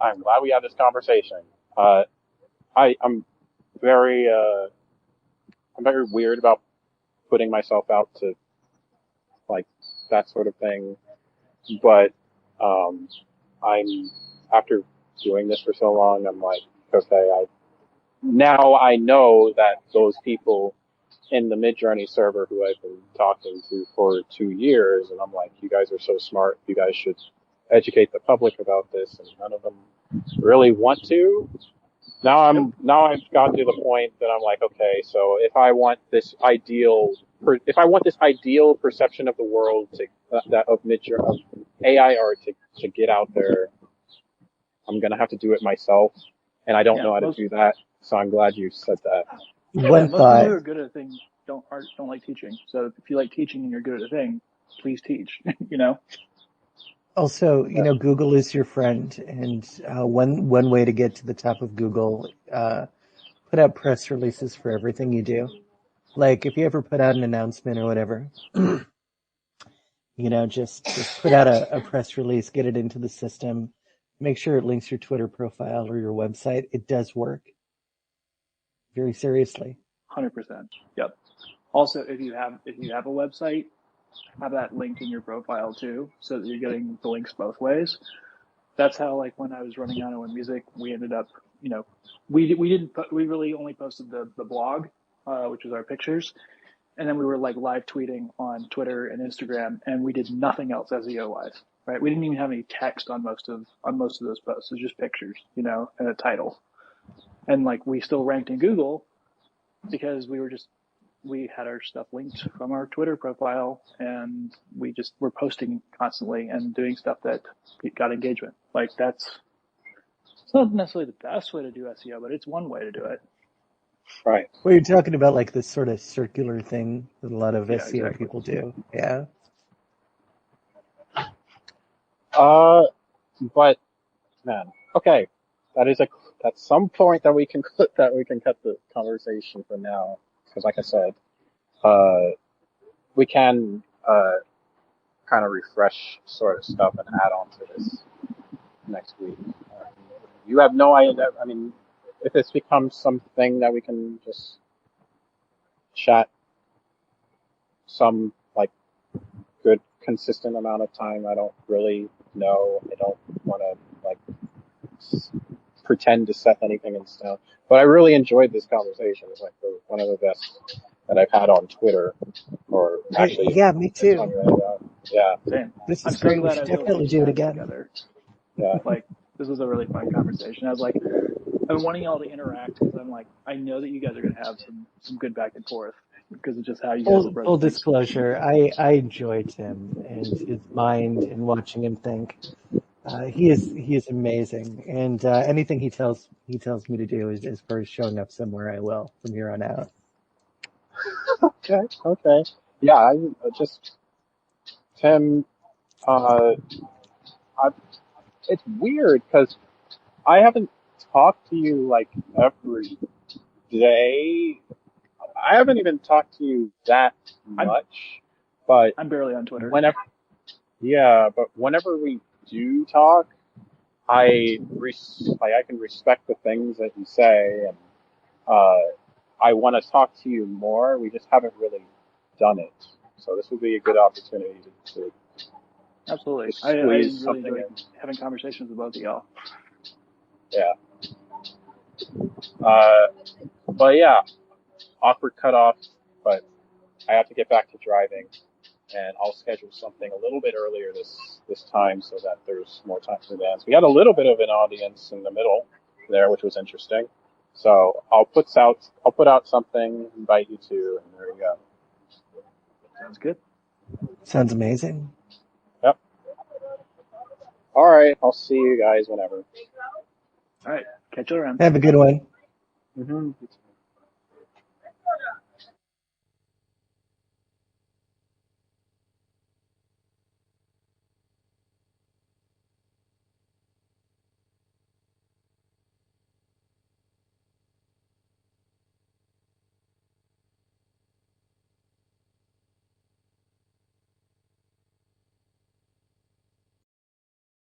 I'm glad we had this conversation. I'm very, I'm very weird about putting myself out to like that sort of thing, but um, I'm after doing this for so long, I'm like, okay, now I know that those people in the Midjourney server who I've been talking to for 2 years, and I'm like, you guys are so smart, you guys should educate the public about this, and none of them really want to. Now I've gotten to the point that I'm like, okay, so if I want this ideal perception of the world to that of AI art to get out there, I'm gonna have to do it myself, and I don't Yeah, know how to do that. So I'm glad you said that. One most people thought. who are good at a thing don't like teaching. So if you like teaching and you're good at a thing, please teach. Also, Google is your friend, and one way to get to the top of Google, put out press releases for everything you do. Like if you ever put out an announcement or whatever, just put out a press release, get it into the system, make sure it links your Twitter profile or your website. It does work. Very seriously. 100%. Yep. Also, if you have a website, have that linked in your profile too, so that you're getting the links both ways. That's how, like, when I was running Nano and Music, we ended up, we really only posted the blog, which was our pictures, and then we were like live tweeting on Twitter and Instagram, and we did nothing else SEO wise, right? We didn't even have any text on most of those posts. It was just pictures, and a title, and like we still ranked in Google because we had our stuff linked from our Twitter profile, and we just were posting constantly and doing stuff that got engagement. Like it's not necessarily the best way to do SEO, but it's one way to do it. Right. Well, you're talking about like this sort of circular thing that a lot of Yeah, SEO exactly. people do. Yeah. But man, okay, that's some point that we can cut the conversation for now, because like I said, we can kind of refresh sort of stuff and add on to this next week. You have no idea. I mean, if this becomes something that we can just chat some like good consistent amount of time, I don't really know. I don't want to like pretend to set anything in stone. But I really enjoyed this conversation. It's like one of the best that I've had on Twitter, or actually, Yeah, me too. yeah, Same. This I'm is so great. We glad should I was able to definitely get you do it guys again. together. yeah. Like, this was a really fun conversation. I was like, I'm wanting y'all to interact because I'm like, I know that you guys are going to have some good back and forth. because it's just how you guys approach Full things. disclosure, I enjoy Tim and his mind and watching him think. He is amazing, and anything he tells me to do is first showing up somewhere. I will from here on out. Okay, okay. Yeah, I just Tim. Uh, I, it's weird because I haven't talked to you like every day. I haven't even talked to you that much, but I'm barely on Twitter. whenever we do talk, I can respect the things that you say, and uh, I want to talk to you more. We just haven't really done it, so this would be a good opportunity to Absolutely. I squeeze really something enjoy in. having conversations with both of y'all. Yeah. But yeah, awkward cutoff, but I have to get back to driving, and I'll schedule something a little bit earlier this time so that there's more time for dance. We had a little bit of an audience in the middle there, which was interesting. So I'll put out something, invite you to, and there you go. Sounds good. Sounds amazing. Yep. All right. I'll see you guys whenever. All right. Catch you around. Have a good one. Mm-hmm.